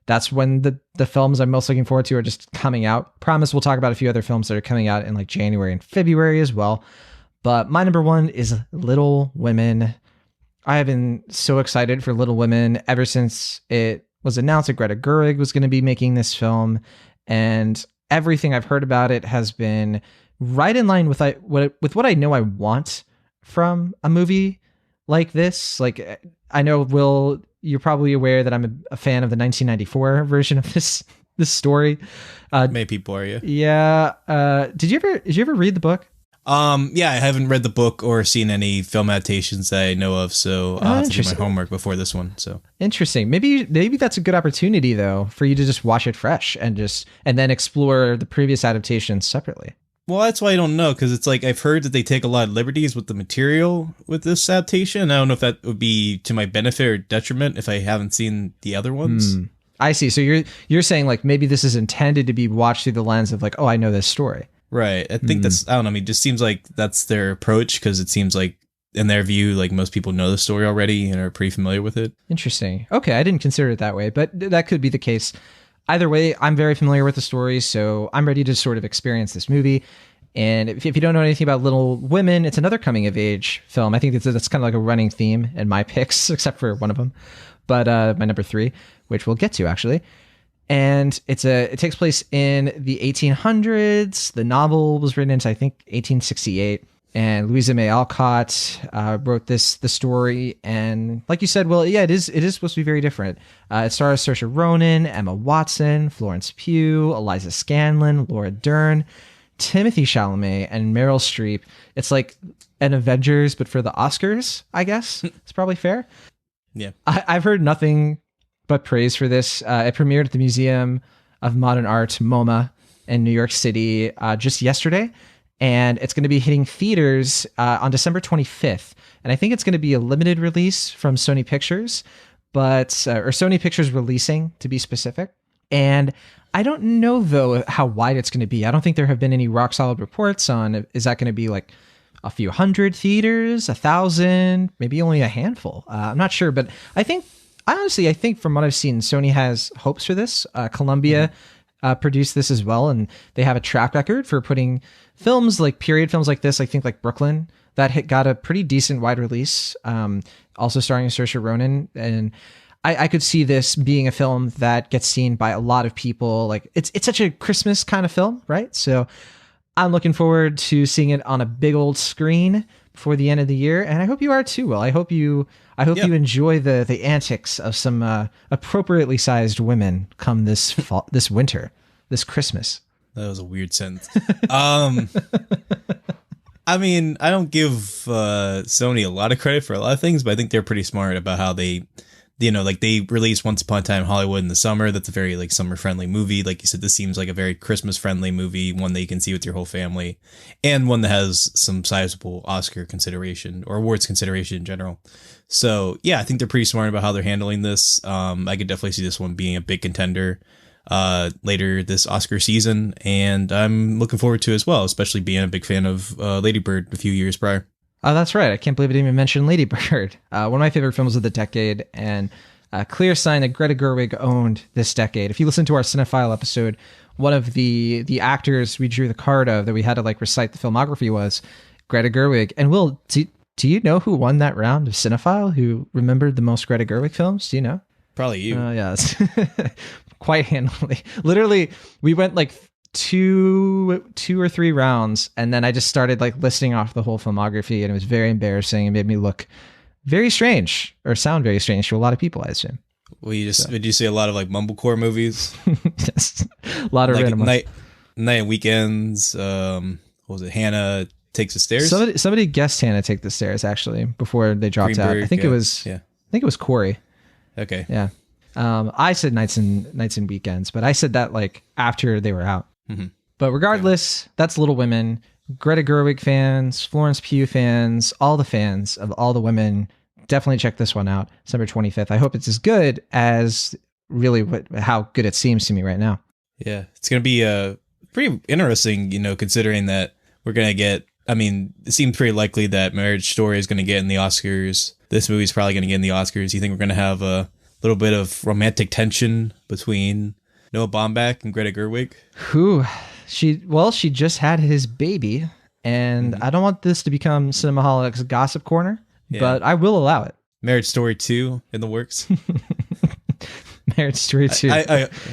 that's when the films I'm most looking forward to are just coming out. Promise we'll talk about a few other films that are coming out in like January and February as well. But my number 1 is Little Women. I have been so excited for Little Women ever since it was announced that Greta Gerwig was going to be making this film, and everything I've heard about it has been right in line with what I know I want from a movie like this. Like, I know, Will, you're probably aware that I'm a fan of the 1994 version of this story. Many people are, yeah. Yeah. Did you ever read the book? Yeah, I haven't read the book or seen any film adaptations that I know of, so I'll have to do my homework before this one. So interesting. Maybe that's a good opportunity though for you to just watch it fresh and then explore the previous adaptations separately. Well, that's why I don't know, because it's like I've heard that they take a lot of liberties with the material with this adaptation. I don't know if that would be to my benefit or detriment if I haven't seen the other ones. I see. So you're saying like maybe this is intended to be watched through the lens of like, oh, I know this story. Right. I think that's, I don't know. I mean, it just seems like that's their approach, because it seems like in their view, like most people know the story already and are pretty familiar with it. Interesting. Okay. I didn't consider it that way, but that could be the case. Either way, I'm very familiar with the story, so I'm ready to sort of experience this movie. And if you don't know anything about Little Women, it's another coming of age film. I think that's kind of like a running theme in my picks, except for one of them. But my number 3, which we'll get to actually. And it takes place in the 1800s. The novel was written into, I think, 1868. And Louisa May Alcott wrote the story. And like you said, well, yeah, it is supposed to be very different. It stars Saoirse Ronan, Emma Watson, Florence Pugh, Eliza Scanlon, Laura Dern, Timothy Chalamet, and Meryl Streep. It's like an Avengers, but for the Oscars, I guess. It's probably fair. Yeah. I've heard nothing but praise for this. It premiered at the Museum of Modern Art, MoMA, in New York City just yesterday. And it's going to be hitting theaters on December 25th. And I think it's going to be a limited release from Sony Pictures, or Sony Pictures Releasing, to be specific. And I don't know, though, how wide it's going to be. I don't think there have been any rock solid reports on, is that going to be like a few hundred theaters, 1,000, maybe only a handful. I'm not sure, but I think from what I've seen, Sony has hopes for this. Columbia produced this as well, and they have a track record for putting films like period films like this. I think like Brooklyn, that got a pretty decent wide release, also starring Saoirse Ronan. And I could see this being a film that gets seen by a lot of people. Like it's such a Christmas kind of film, right? So I'm looking forward to seeing it on a big old screen before the end of the year, and I hope you are too, Will. I hope you enjoy the antics of some appropriately sized women come this fall, this winter, this Christmas. That was a weird sentence. I mean, I don't give Sony a lot of credit for a lot of things, but I think they're pretty smart about how they, like they released Once Upon a Time in Hollywood in the summer. That's a very like summer friendly movie. Like you said, this seems like a very Christmas friendly movie, one that you can see with your whole family, and one that has some sizable Oscar consideration or awards consideration in general. So yeah, I think they're pretty smart about how they're handling this. I could definitely see this one being a big contender later this Oscar season, and I'm looking forward to it as well, especially being a big fan of Lady Bird a few years prior. Oh, that's right. I can't believe I didn't even mention Lady Bird. One of my favorite films of the decade, and a clear sign that Greta Gerwig owned this decade. If you listen to our Cinephile episode, one of the actors we drew the card of that we had to like recite the filmography was Greta Gerwig. And Will, do you know who won that round of Cinephile? Who remembered the most Greta Gerwig films? Do you know? Probably you. Oh, yes. Quite handily. Literally, we went like two or three rounds, and then I just started like listing off the whole filmography, and it was very embarrassing and made me look very strange, or sound very strange to a lot of people, I assume. Well, did you see a lot of like mumblecore movies? Yes, a lot of like random Night and Weekends. What was it? Hannah Takes the Stairs. Somebody guessed Hannah Take the Stairs actually before they dropped Greenberg, out. I think it was Corey. Okay. Yeah. I said Nights and Weekends, but I said that like after they were out. Mm-hmm. But regardless, that's Little Women. Greta Gerwig fans, Florence Pugh fans, all the fans of all the women, definitely check this one out. December 25th. I hope it's as good as really how good it seems to me right now. Yeah, it's going to be pretty interesting, considering that we're going to get, I mean, it seems pretty likely that Marriage Story is going to get in the Oscars. This movie's probably going to get in the Oscars. You think we're going to have a little bit of romantic tension between Noah Baumbach and Greta Gerwig? She just had his baby, and I don't want this to become Cinemaholics Gossip Corner, but I will allow it. Marriage Story 2 in the works. Marriage Story 2.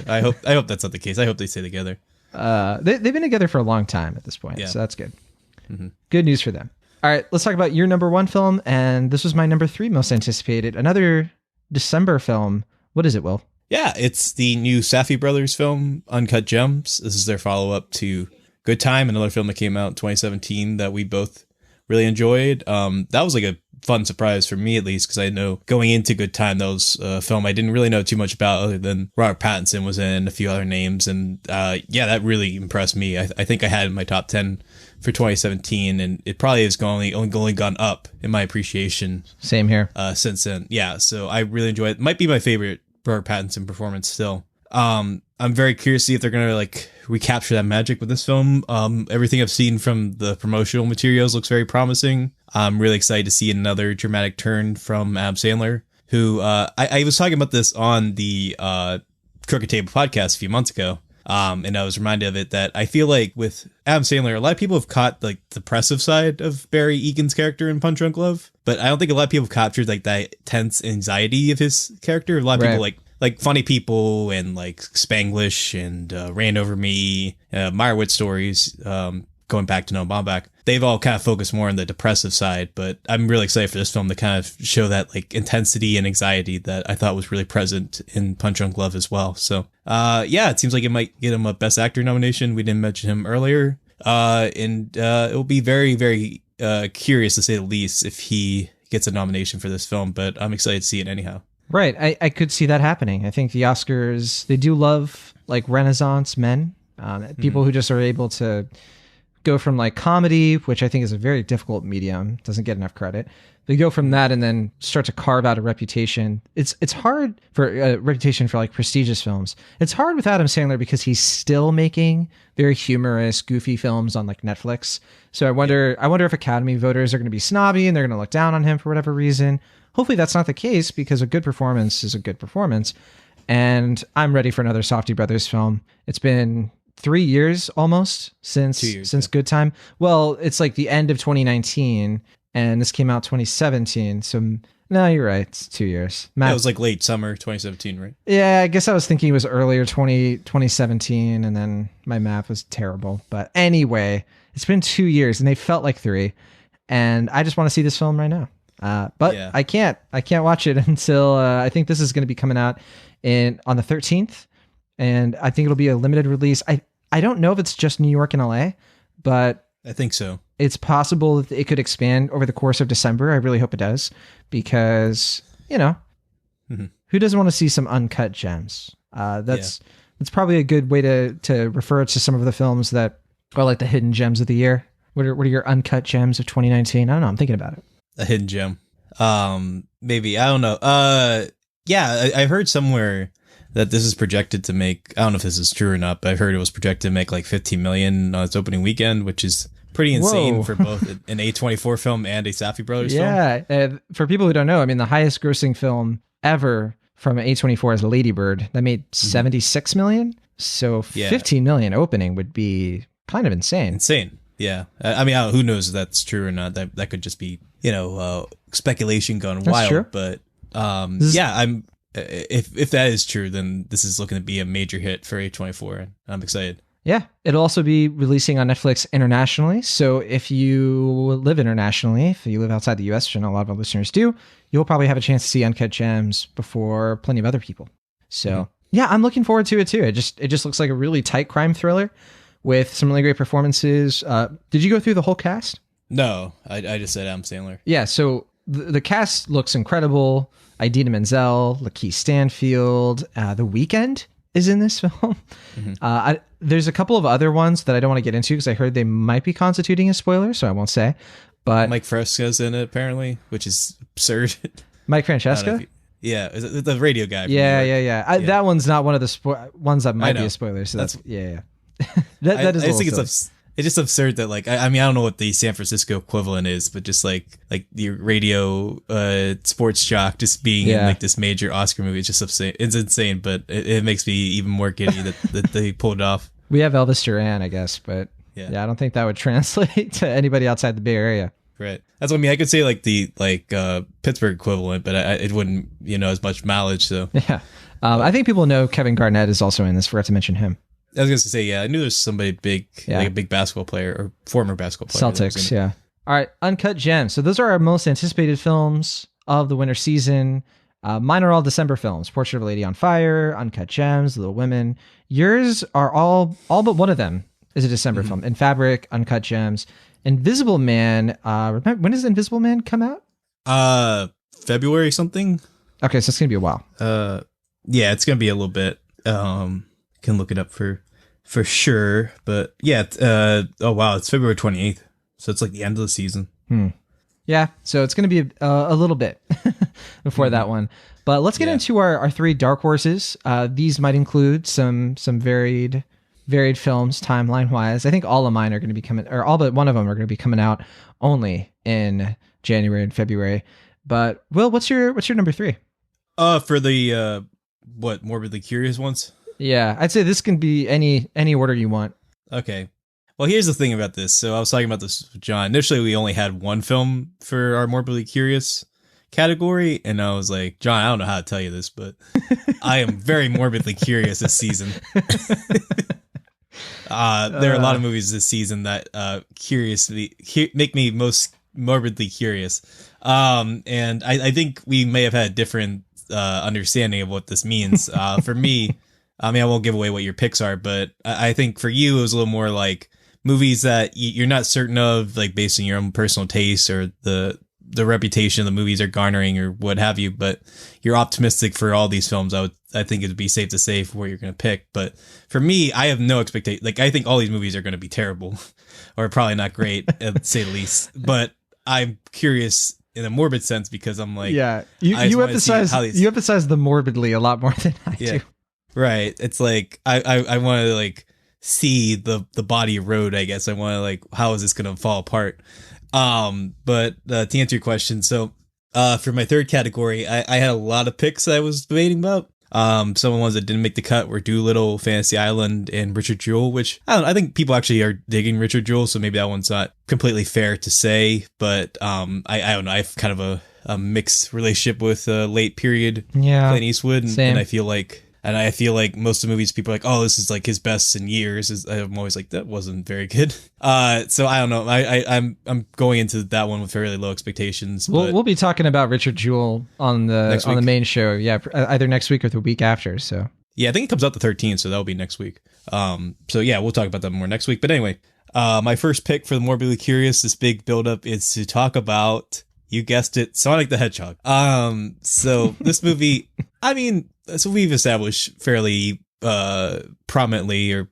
I hope that's not the case. I hope they stay together. They've been together for a long time at this point, so that's good. Mm-hmm. Good news for them. All right, let's talk about your number 1 film, and this was my number 3 most anticipated. Another December film. What is it, Will? Yeah, it's the new Safdie brothers film, Uncut Gems. This is their follow-up to Good Time, another film that came out in 2017 that we both really enjoyed. That was like a fun surprise for me, at least, because I know going into Good Time, that was a film I didn't really know too much about other than Robert Pattinson was in, a few other names. And yeah, that really impressed me. I think I had it in my top 10 for 2017, and it probably has only gone up in my appreciation. Same here. Since then. Yeah, so I really enjoy it. Might be my favorite Robert Pattinson performance still. I'm very curious to see if they're gonna like recapture that magic with this film. Everything I've seen from the promotional materials looks very promising. I'm really excited to see another dramatic turn from Adam Sandler, who I was talking about this on the Crooked Table podcast a few months ago. And I was reminded of it that I feel like with Adam Sandler, a lot of people have caught like the depressive side of Barry Egan's character in Punch Drunk Love, but I don't think a lot of people have captured like that tense anxiety of his character. A lot of people like Funny People and like Spanglish and Ran Over Me, Meyerowitz Stories, going back to Noah Baumbach. They've all kind of focused more on the depressive side, but I'm really excited for this film to kind of show that like intensity and anxiety that I thought was really present in Punch Drunk Love as well. So, yeah, it seems like it might get him a Best Actor nomination. We didn't mention him earlier. And it will be very, very curious to say the least if he gets a nomination for this film, but I'm excited to see it anyhow. Right. I could see that happening. I think the Oscars, they do love like Renaissance men, people who just are able to go from like comedy, which I think is a very difficult medium, doesn't get enough credit. They go from that and then start to carve out a reputation. It's hard for a reputation for like prestigious films. It's hard with Adam Sandler because he's still making very humorous, goofy films on like Netflix. So I wonder if Academy voters are going to be snobby and they're going to look down on him for whatever reason. Hopefully that's not the case, because a good performance is a good performance. And I'm ready for another Safdie Brothers film. It's been 3 years almost since Good Time. Well, it's like the end of 2019, and this came out 2017. So no, you're right. It's 2 years. That was like late summer 2017, right? Yeah, I guess I was thinking it was earlier 2017, and then my math was terrible. But anyway, it's been 2 years, and they felt like 3. And I just want to see this film right now. But yeah. I can't watch it until I think this is going to be coming out on the 13th, and I think it'll be a limited release. I don't know if it's just New York and LA, but I think so. It's possible that it could expand over the course of December. I really hope it does, because who doesn't want to see some uncut gems? That's probably a good way to refer to some of the films that are like the hidden gems of the year. What are your uncut gems of 2019? I don't know. I'm thinking about it. A hidden gem. Maybe. I don't know. Yeah, I heard somewhere that this is projected to make, I don't know if this is true or not, but I heard it was projected to make like 15 million on its opening weekend, which is pretty insane for both an A24 film and a Safdie Brothers film. Yeah. For people who don't know, I mean, the highest grossing film ever from A24 is Lady Bird. That made 76 million. So 15 million opening would be kind of insane. Yeah. I mean, who knows if that's true or not. That could just be, speculation gone wild. True. But yeah, if that is true, then this is looking to be a major hit for A24, and I'm excited. Yeah, it'll also be releasing on Netflix internationally. So if you live internationally, if you live outside the US, which I know a lot of our listeners do, you'll probably have a chance to see Uncut Gems before plenty of other people. So yeah, I'm looking forward to it too. It just looks like a really tight crime thriller with some really great performances. Did you go through the whole cast? No, I just said Adam Sandler. Yeah, so the cast looks incredible. Idina Menzel, Lakeith Stanfield, The Weeknd is in this film. There's a couple of other ones that I don't want to get into because I heard they might be constituting a spoiler, so I won't say. But Mike Fresco's in it apparently, which is absurd. Mike Francesca? Yeah, is it the radio guy? Yeah. That one's not one of the ones that might be a spoiler. So that's yeah. that is. I just think it's just absurd that like I mean I don't know what the San Francisco equivalent is, but just like the radio sports jock just being in like this major Oscar movie is just insane. It's insane, but it makes me even more giddy that they pulled it off. We have Elvis Duran, I guess, but yeah, I don't think that would translate to anybody outside the Bay Area. Right. That's what I mean. I could say like the Pittsburgh equivalent, but it wouldn't as much mileage. So yeah, I think people know Kevin Garnett is also in this. Forgot to mention him. I was going to say, yeah, I knew there's somebody big, like a big basketball player or former basketball player. Celtics, yeah. All right, Uncut Gems. So those are our most anticipated films of the winter season. Mine are all December films. Portrait of a Lady on Fire, Uncut Gems, Little Women. Yours are all but one of them is a December film. In Fabric, Uncut Gems, Invisible Man. Remember, when does Invisible Man come out? February something. Okay, so it's gonna be a while. Yeah, it's gonna be a little bit. Can look it up for sure. But yeah, oh wow, it's February 28th, so it's like the end of the season. Yeah, so it's gonna be a little bit before that one. But let's get into our three dark horses. These might include some varied films timeline wise. I think all of mine are going to be coming, or all but one of them are going to be coming out only in January and February. But Will, what's your number 3? For the morbidly curious ones? Yeah, I'd say this can be any order you want. Okay. Well, here's the thing about this. So I was talking about this with John. Initially, we only had one film for our morbidly curious category, and I was like, John, I don't know how to tell you this, but I am very morbidly curious this season. There are a lot of movies this season that make me most morbidly curious. And I think we may have had a different understanding of what this means. For me, I mean, I won't give away what your picks are, but I think for you, it was a little more like movies that you're not certain of, like based on your own personal taste or the reputation the movies are garnering or what have you, but you're optimistic for all these films. I think it'd be safe to say for what you're going to pick. But for me, I have no expectation. Like, I think all these movies are going to be terrible or probably not great, to say the least. But I'm curious in a morbid sense because I'm like, yeah, you emphasize the morbidly a lot more than I do. Right. It's like, I want to like see the body erode, I guess. I want to like, how is this going to fall apart? But to answer your question, so for my third category, I had a lot of picks that I was debating about. Some of the ones that didn't make the cut were Doolittle, Fantasy Island, and Richard Jewell, which I think people actually are digging Richard Jewell, so maybe that one's not completely fair to say, but I don't know, I have kind of a mixed relationship with late period Clint Eastwood, and I feel like most of the movies people are like, oh, this is like his best in years. I'm always like, that wasn't very good. So I don't know. I'm going into that one with fairly low expectations. We'll be talking about Richard Jewell on the main show. Yeah, either next week or the week after. So yeah, I think it comes out the 13th, so that'll be next week. So yeah, we'll talk about that more next week. But anyway, my first pick for the Morbidly Curious, this big buildup, is to talk about, you guessed it, Sonic the Hedgehog. So this movie, I mean, so we've established fairly prominently or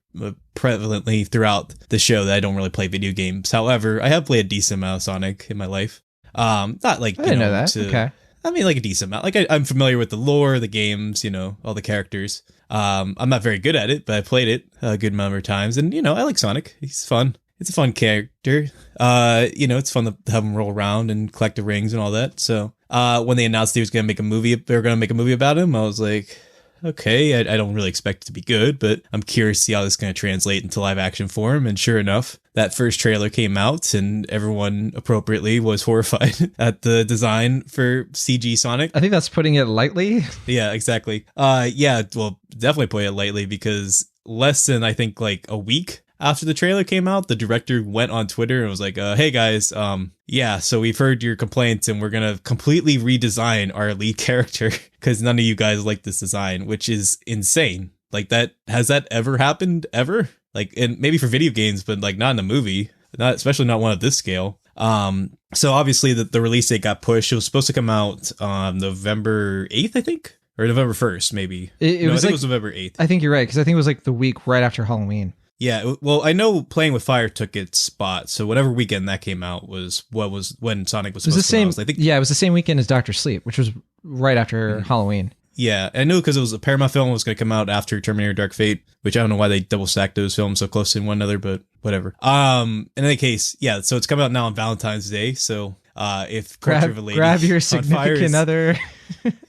prevalently throughout the show that I don't really play video games. However, I have played a decent amount of Sonic in my life. Not like, I didn't know that. Okay. I mean, like a decent amount. Like I'm familiar with the lore, the games, all the characters. I'm not very good at it, but I played it a good number of times, and I like Sonic. He's fun. It's a fun character. It's fun to have him roll around and collect the rings and all that. So when they announced they were going to make a movie about him, I was like, okay, I don't really expect it to be good, but I'm curious to see how this is going to translate into live action form. And sure enough, that first trailer came out and everyone appropriately was horrified at the design for CG Sonic. I think that's putting it lightly. Yeah, exactly. Well, definitely putting it lightly, because less than, I think, like a week after the trailer came out, the director went on Twitter and was like, hey guys, so we've heard your complaints and we're going to completely redesign our lead character because none of you guys like this design, which is insane. Like, has that ever happened ever? Like, and maybe for video games, but like not in a movie, especially not one of this scale. So obviously the release date got pushed. It was supposed to come out November 8th, I think, or November 1st, maybe. I think it was November 8th. I think you're right, because I think it was like the week right after Halloween. Yeah, well, I know Playing with Fire took its spot, so whatever weekend that came out was when Sonic was supposed to come out. It was the same weekend as Doctor Sleep, which was right after Halloween. Yeah, I knew because it was a Paramount film, was going to come out after Terminator Dark Fate, which I don't know why they double stacked those films so close to one another, but whatever. In any case, yeah, so it's coming out now on Valentine's Day, so if Culture of a Lady grab your significant other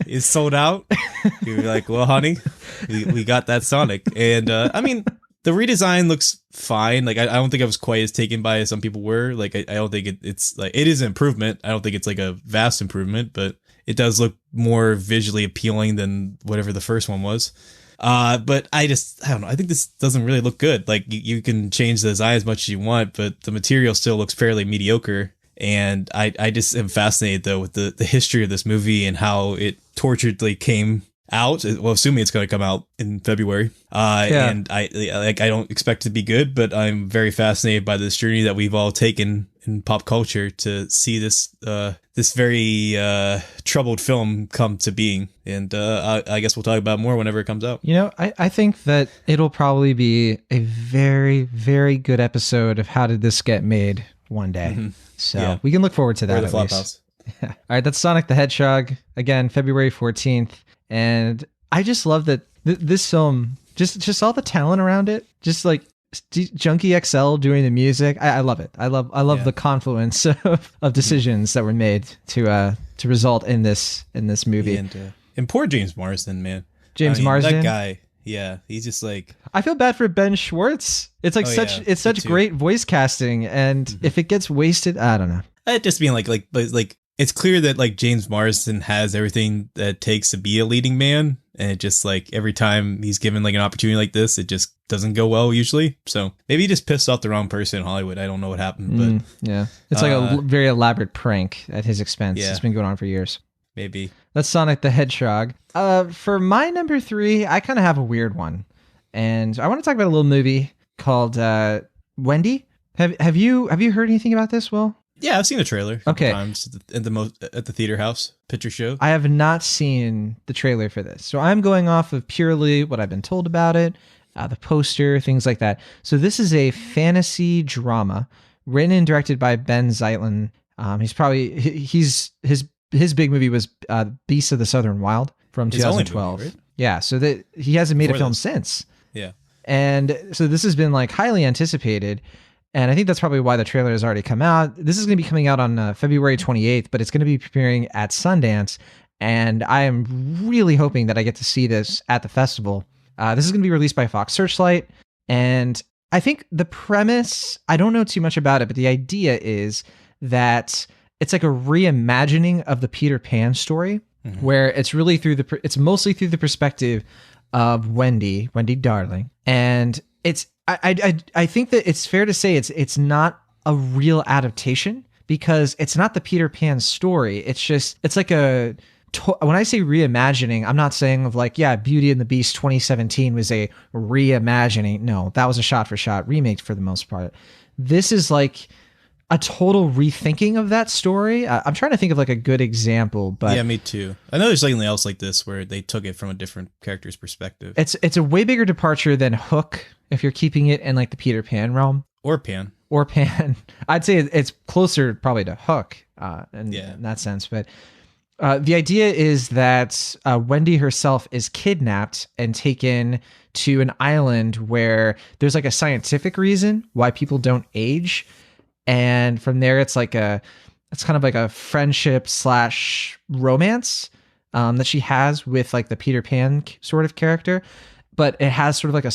is sold out, you're like, well, honey, we got that Sonic. And I mean, the redesign looks fine. Like, I don't think I was quite as taken by as some people were. Like, I don't think it's like, it is an improvement. I don't think it's like a vast improvement, but it does look more visually appealing than whatever the first one was. But I don't know. I think this doesn't really look good. Like, you can change the design as much as you want, but the material still looks fairly mediocre. And I just am fascinated though with the history of this movie and how it torturedly came out. Well, assuming it's going to come out in February. And I don't expect it to be good, but I'm very fascinated by this journey that we've all taken in pop culture to see this very troubled film come to being. And I guess we'll talk about it more whenever it comes out. You know, I think that it'll probably be a very, very good episode of How Did This Get Made one day. Mm-hmm. So we can look forward to that. Or the Flophouse. Yeah. All right, that's Sonic the Hedgehog, again, February 14th. And I just love that this film, just all the talent around it, just like Junkie XL doing the music. I love it. I love the confluence of decisions that were made to result in this movie. And poor James Marsden, man. Marsden, that guy. Yeah, he's just like. I feel bad for Ben Schwartz. It's like such great voice casting, and if it gets wasted, I don't know. It just being like it's clear that like James Marsden has everything that it takes to be a leading man, and it just like every time he's given like an opportunity like this, it just doesn't go well usually. So maybe he just pissed off the wrong person in Hollywood. I don't know what happened, but yeah, it's like a very elaborate prank at his expense. Yeah. It's been going on for years. Maybe. That's Sonic the Hedgehog. For my number 3, I kind of have a weird one, and I want to talk about a little movie called Wendy. Have you heard anything about this, Will? Yeah, I've seen a trailer. Okay. Times at the theater house picture show. I have not seen the trailer for this, so I'm going off of purely what I've been told about it, the poster, things like that. So this is a fantasy drama written and directed by Ben Zeitlin. His big movie was Beasts of the Southern Wild from 2012. Movie, right? Yeah, so that he hasn't made a film since. Yeah, and so this has been like highly anticipated. And I think that's probably why the trailer has already come out. This is going to be coming out on February 28th, but it's going to be premiering at Sundance. And I am really hoping that I get to see this at the festival. This is going to be released by Fox Searchlight. And I think the premise, I don't know too much about it, but the idea is that it's like a reimagining of the Peter Pan story, where it's really it's mostly through the perspective of Wendy Darling. And I think that it's fair to say it's not a real adaptation, because it's not the Peter Pan story. It's like when I say reimagining, I'm not saying of like, Beauty and the Beast 2017 was a reimagining. No, that was a shot for shot remake for the most part. This is like a total rethinking of that story. I'm trying to think of like a good example, but yeah, me too. I know there's something else like this where they took it from a different character's perspective. It's a way bigger departure than Hook, if you're keeping it in like the Peter Pan realm, or Pan. I'd say it's closer probably to Hook in that sense. But the idea is that Wendy herself is kidnapped and taken to an island where there's like a scientific reason why people don't age. And from there, it's kind of like a friendship / romance that she has with like the Peter Pan sort of character. But it has sort of like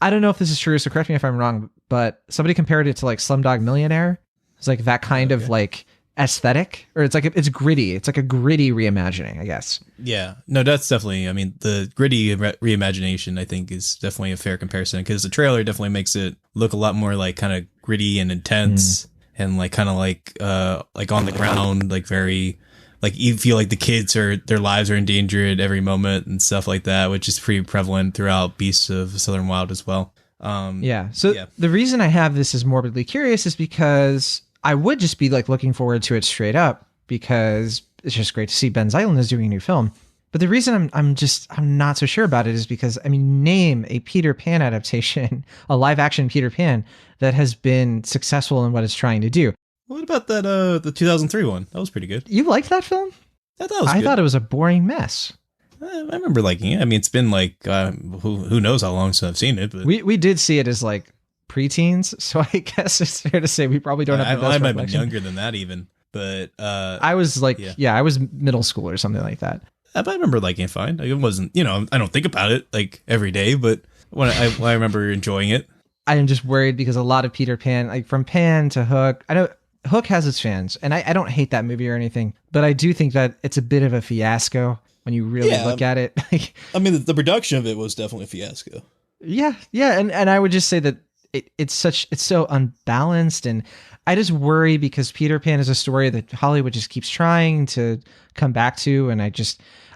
I don't know if this is true, so correct me if I'm wrong, but somebody compared it to like Slumdog Millionaire. It's like that kind of like aesthetic, or it's gritty. It's like a gritty reimagining, I guess. Yeah, no, that's definitely, I mean, the gritty reimagination, I think, is definitely a fair comparison, because the trailer definitely makes it look a lot more like kind of gritty and intense and like kind of like on the ground, like very, like you feel like the kids their lives are in danger at every moment and stuff like that, which is pretty prevalent throughout Beasts of the Southern Wild as well. The reason I have this as morbidly curious is because I would just be like looking forward to it straight up, because it's just great to see Ben Zeitlin is doing a new film. But the reason I'm not so sure about it is because, I mean, name a Peter Pan adaptation, a live action Peter Pan that has been successful in what it's trying to do. What about that the 2003 one? That was pretty good. You liked that film? I thought it was a boring mess. I remember liking it. I mean, it's been like who knows how long since I've seen it. But we did see it as like preteens, so I guess it's fair to say we probably don't have the best I might have been younger than that even, but I was like, I was middle school or something like that. I remember liking it fine. It wasn't, I don't think about it like every day, but when I remember enjoying it. I am just worried because a lot of Peter Pan, like from Pan to Hook, I know Hook has its fans, and I don't hate that movie or anything, but I do think that it's a bit of a fiasco when you really look at it. I mean, the production of it was definitely a fiasco. Yeah, and I would just say that it's so unbalanced, and I just worry because Peter Pan is a story that Hollywood just keeps trying to come back to, and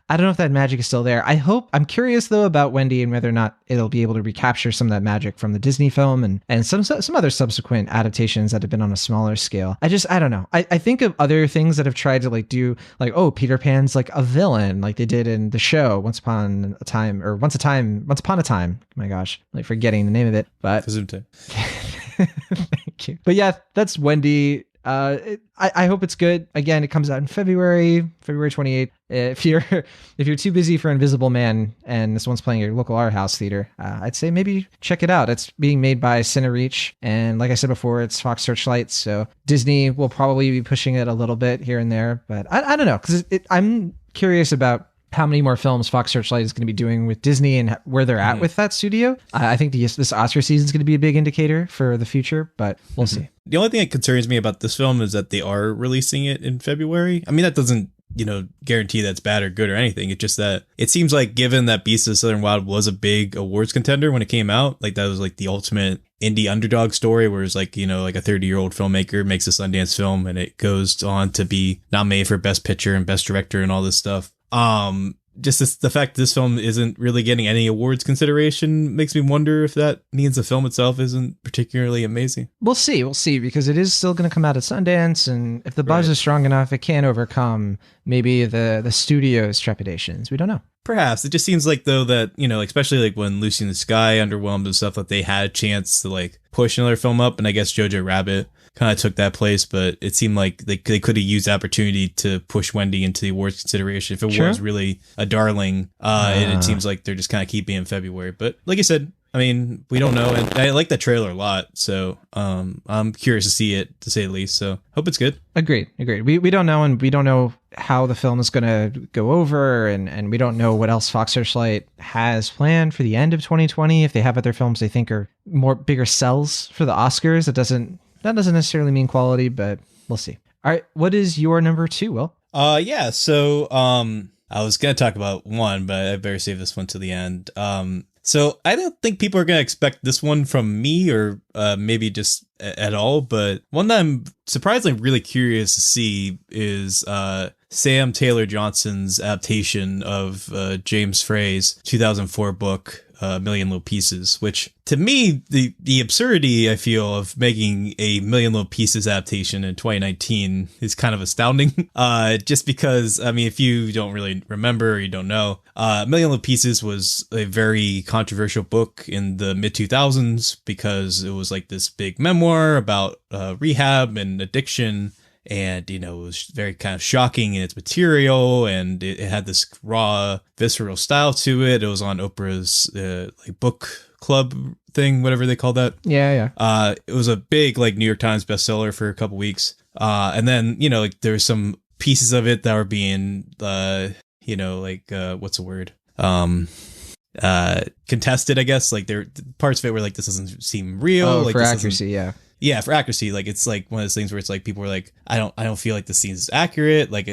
I don't know if that magic is still there. I'm curious though about Wendy and whether or not it'll be able to recapture some of that magic from the Disney film and some other subsequent adaptations that have been on a smaller scale. I don't know. I think of other things that have tried to like do like, oh, Peter Pan's like a villain, like they did in the show Once Upon a Time. My gosh, like forgetting the name of it, but thank you. But yeah, that's Wendy. I hope it's good. Again, it comes out in February 28th. If you're too busy for Invisible Man and this one's playing at your local art house theater, I'd say maybe check it out. It's being made by CineReach, and like I said before, it's Fox Searchlight, so Disney will probably be pushing it a little bit here and there. But I don't know, because I'm curious about how many more films Fox Searchlight is going to be doing with Disney and where they're at with that studio. I think this Oscar season is going to be a big indicator for the future, but we'll see. The only thing that concerns me about this film is that they are releasing it in February. I mean, that doesn't, guarantee that's bad or good or anything. It's just that it seems like, given that Beasts of the Southern Wild was a big awards contender when it came out, like that was like the ultimate indie underdog story, where it's like, like a 30-year-old filmmaker makes a Sundance film and it goes on to be nominated for Best Picture and Best Director and all this stuff. Just the fact this film isn't really getting any awards consideration makes me wonder if that means the film itself isn't particularly amazing. We'll see, because it is still going to come out at Sundance, and if the buzz is strong enough, it can overcome maybe the studio's trepidations. We don't know. Perhaps. It just seems like, though, that, especially like when Lucy in the Sky underwhelmed and stuff, that they had a chance to like push another film up, and I guess Jojo Rabbit kind of took that place, but it seemed like they could have used the opportunity to push Wendy into the awards consideration if it was really a darling. And it seems like they're just kind of keeping it in February. But like I said, I mean, we don't know. And I like that trailer a lot. So I'm curious to see it, to say the least. So hope it's good. Agreed. We don't know, and we don't know how the film is going to go over, and we don't know what else Fox Searchlight has planned for the end of 2020. If they have other films they think are bigger sells for the Oscars, that doesn't necessarily mean quality, but we'll see. All right, what is your number 2, Will? Yeah. So I was gonna talk about one, but I better save this one to the end. So I don't think people are gonna expect this one from me, or maybe just at all. But one that I'm surprisingly really curious to see is Sam Taylor Johnson's adaptation of James Frey's 2004 book, Million Little Pieces, which to me, the absurdity I feel of making a Million Little Pieces adaptation in 2019 is kind of astounding. Just because, I mean, if you don't really remember or you don't know, Million Little Pieces was a very controversial book in the mid 2000s because it was like this big memoir about rehab and addiction. And, it was very kind of shocking in its material, and it had this raw, visceral style to it. It was on Oprah's like book club thing, whatever they call that. Yeah. It was a big like New York Times bestseller for a couple weeks. And then, like there were some pieces of it that were being, what's the word? Contested, I guess. Like there parts of it were like, this doesn't seem real. Oh, like, for accuracy, yeah. Yeah, for accuracy, like it's like one of those things where it's like people were like, I don't feel like the scene is accurate. Like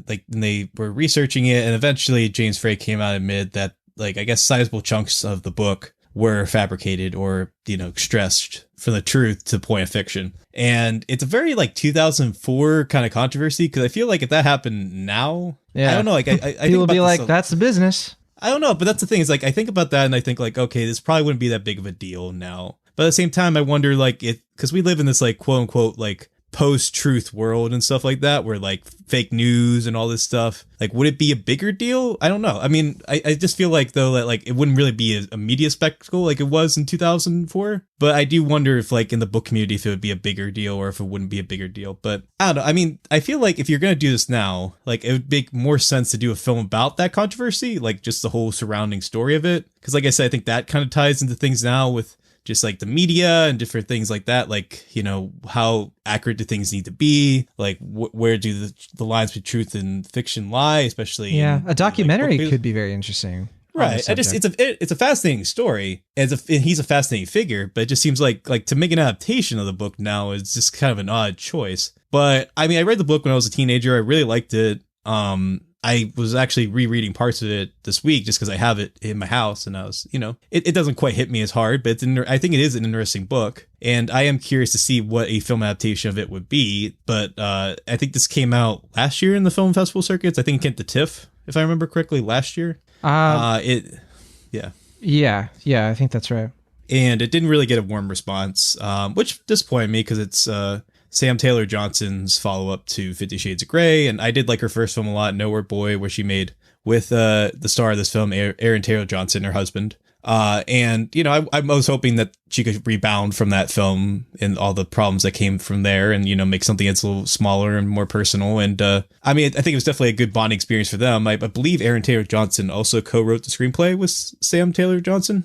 like they were researching it, and eventually James Frey came out and admitted that, like, I guess sizable chunks of the book were fabricated or stressed from the truth to the point of fiction. And it's a very like 2004 kind of controversy, because I feel like if that happened now, I don't know, like I people would be like, that's the business. I don't know, but that's the thing, is like I think about that and I think like, okay, this probably wouldn't be that big of a deal now. But at the same time, I wonder, like, because we live in this, like, quote unquote, like, post-truth world and stuff like that, where, like, fake news and all this stuff, like, would it be a bigger deal? I don't know. I mean, I just feel like, though, that, like, it wouldn't really be a media spectacle like it was in 2004. But I do wonder if, like, in the book community, if it would be a bigger deal or if it wouldn't be a bigger deal. But I don't know. I mean, I feel like if you're going to do this now, like, it would make more sense to do a film about that controversy, like, just the whole surrounding story of it. Because, like I said, I think that kind of ties into things now with just like the media and different things like that, like, how accurate do things need to be, like where do the lines between truth and fiction lie, especially a documentary could be very interesting, right? It's a fascinating story, and he's a fascinating figure, but it just seems like to make an adaptation of the book now is just kind of an odd choice. But I mean, I read the book when I was a teenager. I really liked it. I was actually rereading parts of it this week just because I have it in my house, and I was, it doesn't quite hit me as hard, but I think it is an interesting book, and I am curious to see what a film adaptation of it would be. But I think this came out last year in the film festival circuits. I think it came to TIFF, if I remember correctly, last year. Yeah. Yeah, I think that's right. And it didn't really get a warm response, which disappointed me because it's Sam Taylor Johnson's follow-up to 50 Shades of Grey, and I did like her first film a lot, Nowhere Boy, where she made with the star of this film, Aaron Taylor Johnson, her husband. And, you know, I was hoping that she could rebound from that film and all the problems that came from there and, you know, make something that's a little smaller and more personal. And, I mean, I think it was definitely a good bonding experience for them. I believe Aaron Taylor Johnson also co-wrote the screenplay with Sam Taylor Johnson.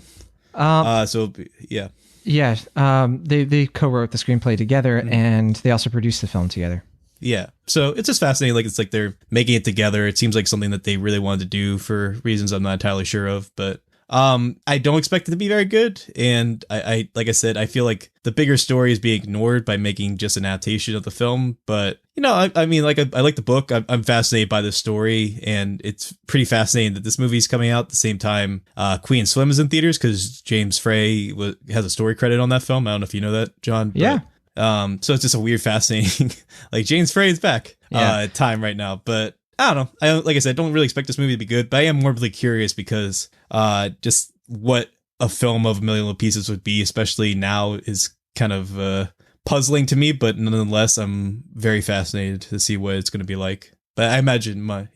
So, yeah. Yeah, they co-wrote the screenplay together, and they also produced the film together. Yeah. So it's just fascinating. Like, it's like they're making it together. It seems like something that they really wanted to do for reasons I'm not entirely sure of, but I don't expect it to be very good. And I like I said, I feel like the bigger story is being ignored by making just an adaptation of the film. But, you know, I mean, like, I like the book. I'm fascinated by the story, and it's pretty fascinating that this movie's coming out at the same time Queen Slim is in theaters, because James Frey has a story credit on that film. I don't know if you know that, John. But, yeah. So it's just a weird, fascinating, like, James Frey is back time right now. But I don't know. Like I said, I don't really expect this movie to be good, but I am morbidly curious because just what a film of A Million Little Pieces would be, especially now, is kind of puzzling to me. But nonetheless, I'm very fascinated to see what it's going to be like. But I imagine my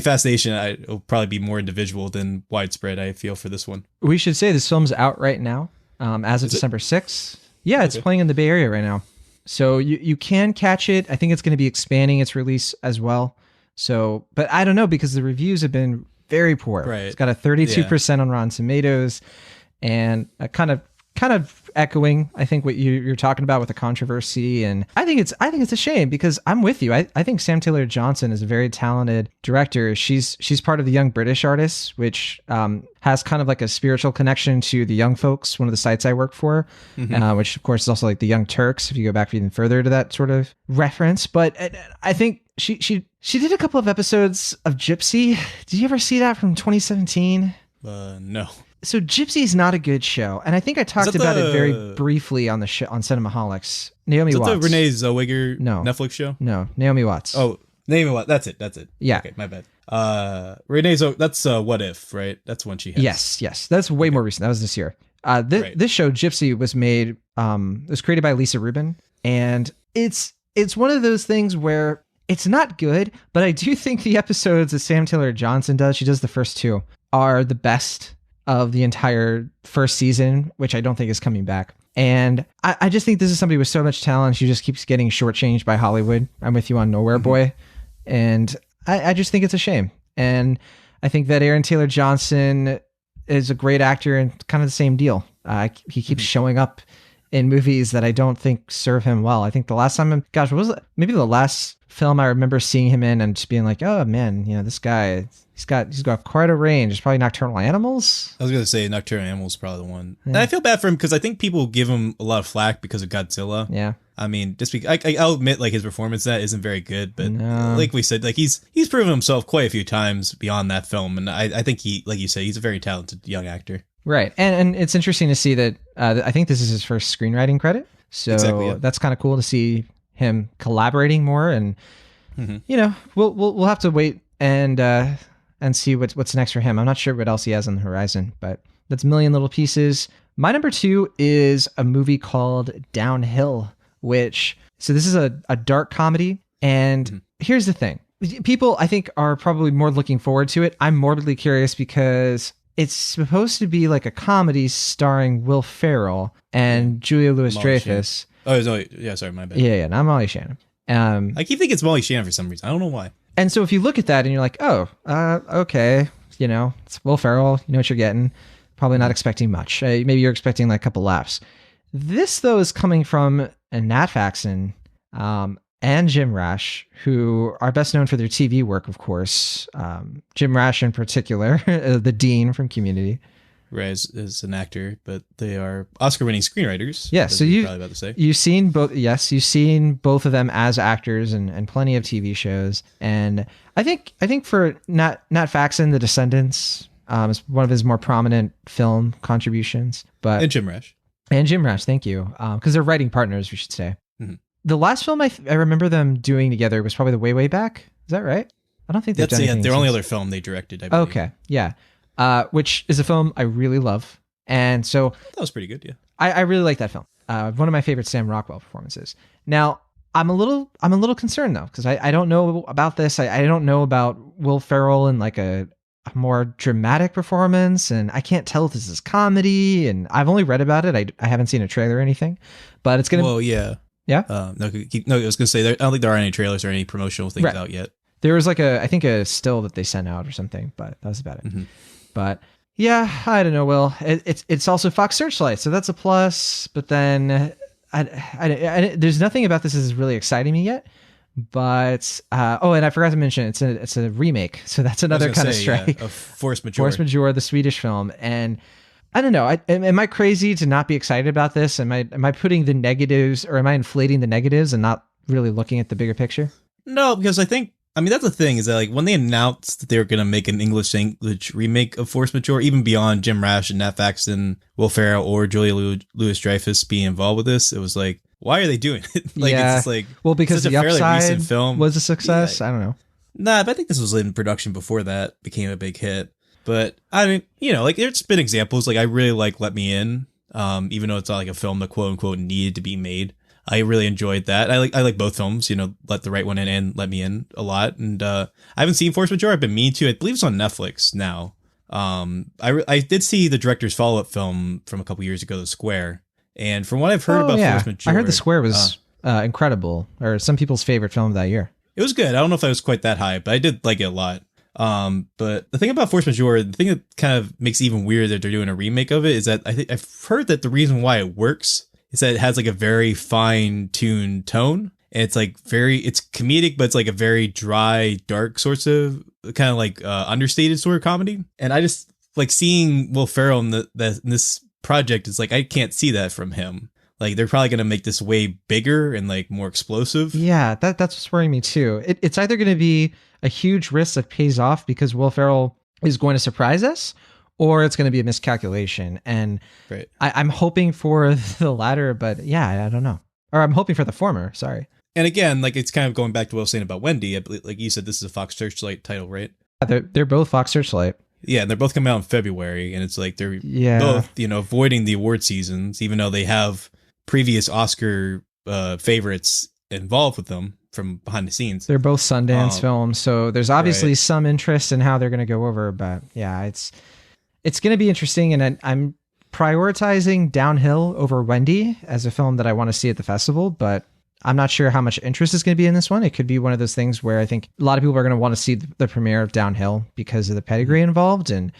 fascination will probably be more individual than widespread, I feel, for this one. We should say this film's out right now, as of December 6th. Yeah, it's playing in the Bay Area right now. So you can catch it. I think it's going to be expanding its release as well. So, but I don't know, because the reviews have been very poor. Right. It's got a 32% on Rotten Tomatoes, and a kind of echoing, I think, what you're talking about with the controversy. And I think it's a shame, because I'm with you. I think Sam Taylor Johnson is a very talented director. She's part of the Young British Artists, which has kind of like a spiritual connection to the Young Folks, one of the sites I work for, which of course is also like the Young Turks, if you go back even further to that sort of reference. But I think she did a couple of episodes of Gypsy. Did you ever see that from 2017? No. So Gypsy is not a good show, and I think I talked about it very briefly on the show on Cinemaholics. Naomi Watts. Is that the Renee Zellweger Netflix show? No, Naomi Watts. Oh, Naomi Watts. That's it. Yeah. Okay, my bad. Renee that's What If, right? That's one she has. Yes. That's way more recent. That was this year. This show, Gypsy, was made. It was created by Lisa Rubin, and it's one of those things where it's not good, but I do think the episodes that Sam Taylor Johnson does, she does the first two, are the best of the entire first season, which I don't think is coming back. And I just think this is somebody with so much talent. She just keeps getting shortchanged by Hollywood. I'm with you on Nowhere Boy. And I just think it's a shame. And I think that Aaron Taylor Johnson is a great actor, and kind of the same deal. He keeps showing up in movies that I don't think serve him well. I think the last time, what was it? Maybe the last film I remember seeing him in and just being like, oh man, you know, this guy, he's got quite a range. It's probably Nocturnal Animals. I was going to say Nocturnal Animals is probably the one. Yeah. And I feel bad for him, because I think people give him a lot of flack because of Godzilla. Yeah. I mean, just I'll admit, like, his performance in that isn't very good, but like we said, like, he's proven himself quite a few times beyond that film, and I think he, like you say, he's a very talented young actor. Right, and it's interesting to see that I think this is his first screenwriting credit, so exactly, yeah. That's kind of cool to see him collaborating more, and you know, we'll have to wait and see what's next for him. I'm not sure what else he has on the horizon, but that's Million Little Pieces. My number 2 is a movie called Downhill, so this is a dark comedy, and here's the thing. People, I think, are probably more looking forward to it. I'm morbidly curious because it's supposed to be like a comedy starring Will Ferrell and Julia Louis-Dreyfus. Oh, yeah, sorry, my bad. Yeah, not Molly Shannon. I keep thinking it's Molly Shannon for some reason. I don't know why. And so if you look at that and you're like, oh, okay, you know, it's Will Ferrell, you know what you're getting. Probably not expecting much. Maybe you're expecting like a couple laughs. This, though, is coming from Nat Faxon and Jim Rash, who are best known for their TV work, of course. Jim Rash in particular, the Dean from Community. Right, as an actor, but they are Oscar-winning screenwriters. Yeah, so probably about to say. You've seen both. Yes, you've seen both of them as actors and plenty of TV shows. And I think for Nat Faxon, The Descendants is one of his more prominent film contributions. And Jim Rash. Thank you, because they're writing partners, we should say. The last film I remember them doing together was probably The Way, Way Back. Is that right? I don't think they've done anything their only since. other film they directed, I believe. Okay, yeah. Which is a film I really love. And so That was pretty good, yeah. I really like that film. One of my favorite Sam Rockwell performances. Now, I'm a little concerned though, because I don't know about this. I don't know about Will Ferrell in like a more dramatic performance, and I can't tell if this is comedy, and I've only read about it. I haven't seen a trailer or anything, but it's gonna. Well, yeah. Yeah. No, I was gonna say I don't think there are any trailers or any promotional things out yet. There was like I think a still that they sent out or something, but that was about it. Mm-hmm. But yeah, I don't know. Will it's also Fox Searchlight, so that's a plus. But then there's nothing about this is really exciting me yet. But and I forgot to mention it's a remake, so that's another kind of strike. Of Force Majeure. Force Majeure, the Swedish film, and I don't know. Am I crazy to not be excited about this? Am I putting the negatives, or am I inflating the negatives and not really looking at the bigger picture? No, because I mean that's the thing is that like when they announced that they were gonna make an English language remake of Force Majeure, even beyond Jim Rash and Nat Faxon, Will Ferrell, or Julia Louis-Dreyfus being involved with this, it was like, why are they doing it? It's just like, well, because the Upside film was a success. Yeah. I don't know. Nah, but I think this was in production before that became a big hit. But I mean, like there's been examples. Like I really like Let Me In, even though it's not like a film that quote unquote needed to be made. I really enjoyed that. I like both films. Let the Right One In and Let Me In a lot. And I haven't seen Force Majeure. I've been meaning to. I believe it's on Netflix now. I did see the director's follow up film from a couple years ago, The Square. And from what I've heard about Force Majeure, I heard The Square was incredible, or some people's favorite film of that year. It was good. I don't know if I was quite that high, but I did like it a lot. But the thing about Force Majeure, the thing that kind of makes it even weird that they're doing a remake of it is that I've heard that the reason why it works is that it has like a very fine-tuned tone. And it's like it's comedic, but it's like a very dry, dark sorts of kind of like understated sort of comedy. And I just like seeing Will Ferrell in this project is like, I can't see that from him. Like they're probably going to make this way bigger and like more explosive. Yeah, that's what's worrying me too. It's either going to be a huge risk that pays off because Will Ferrell is going to surprise us, or it's going to be a miscalculation. And right. I'm hoping for the latter, but yeah, I don't know. Or I'm hoping for the former, sorry. And again, like it's kind of going back to what I was saying about Wendy. I believe, like you said, this is a Fox Searchlight title, right? They're both Fox Searchlight. Yeah, and they're both coming out in February, and it's like they're both, avoiding the award seasons, even though they have previous Oscar favorites involved with them from behind the scenes. They're both Sundance films, so there's obviously some interest in how they're going to go over. But yeah, it's going to be interesting, and I'm prioritizing Downhill over Wendy as a film that I want to see at the festival, but I'm not sure how much interest is going to be in this one. It could be one of those things where I think a lot of people are going to want to see the premiere of Downhill because of the pedigree involved. And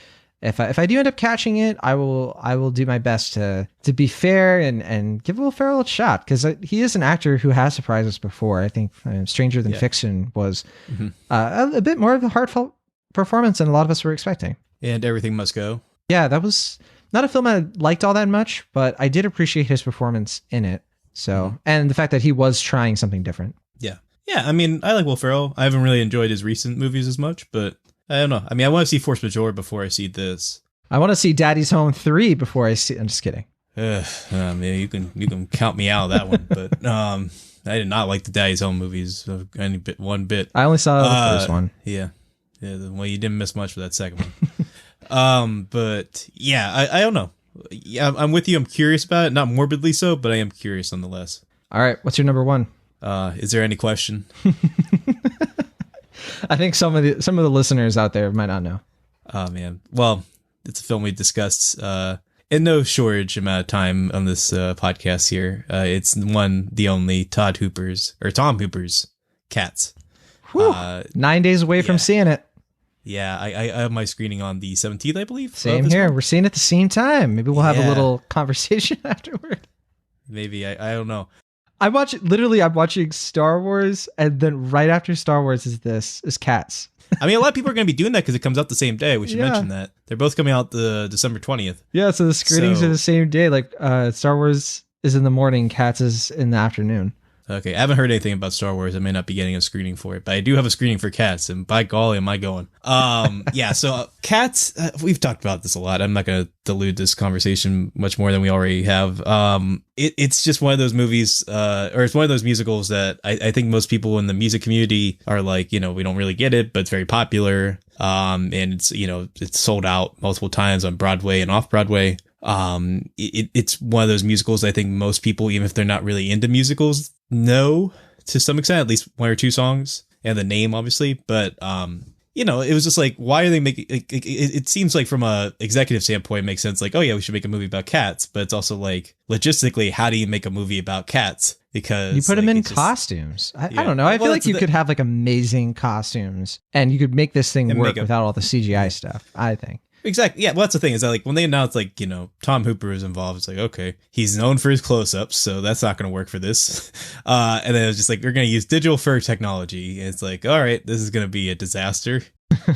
if I do end up catching it, I will do my best to be fair and give Will Ferrell a shot, because he is an actor who has surprised us before. I think Stranger Than Fiction was a bit more of a heartfelt performance than a lot of us were expecting. And Everything Must Go. Yeah, that was not a film I liked all that much, but I did appreciate his performance in it. So, and the fact that he was trying something different. Yeah. Yeah. I mean, I like Will Ferrell. I haven't really enjoyed his recent movies as much, but I don't know. I mean, I want to see Force Majeure before I see this. I want to see Daddy's Home 3 before I see. I'm just kidding. Man, you can count me out of that one, but I did not like the Daddy's Home movies one bit. I only saw the first one. Yeah. Well, you didn't miss much for that second one. But yeah, I don't know. Yeah, I'm with you. I'm curious about it. Not morbidly so, but I am curious nonetheless. All right. What's your number one? Is there any question? I think some of the listeners out there might not know. Oh, man. Well, it's a film we discussed in no shortage amount of time on this podcast here. It's the only Tom Hooper's Cats. 9 days away from seeing it. Yeah, I have my screening on the 17th, I believe. Same here. We're seeing it at the same time. Maybe we'll have a little conversation afterward. Maybe. I don't know. I'm watching Star Wars, and then right after Star Wars is Cats. I mean, a lot of people are going to be doing that because it comes out the same day. We should mention that. They're both coming out the December 20th. Yeah, so the screenings are the same day. Like Star Wars is in the morning, Cats is in the afternoon. Okay, I haven't heard anything about Star Wars. I may not be getting a screening for it, but I do have a screening for Cats, and by golly, am I going. Yeah, so Cats, we've talked about this a lot. I'm not going to dilute this conversation much more than we already have. It's just one of those movies, or it's one of those musicals that I think most people in the music community are like, we don't really get it, but it's very popular. And it's sold out multiple times on Broadway and off Broadway. It's one of those musicals I think most people, even if they're not really into musicals, know to some extent, at least one or two songs and the name, obviously. But, it was just like, why are they making it seems like from a executive standpoint, it makes sense. Like, oh yeah, we should make a movie about cats. But it's also like, logistically, how do you make a movie about cats? Because you put them in costumes. I don't know. I feel like you could have like amazing costumes and you could make this thing work without all the CGI stuff, I think. Exactly. Yeah. Well, that's the thing is that like when they announced like, Tom Hooper is involved, it's like, okay, he's known for his close-ups, so that's not going to work for this. And then it was just like, we're going to use digital fur technology. And it's like, all right, this is going to be a disaster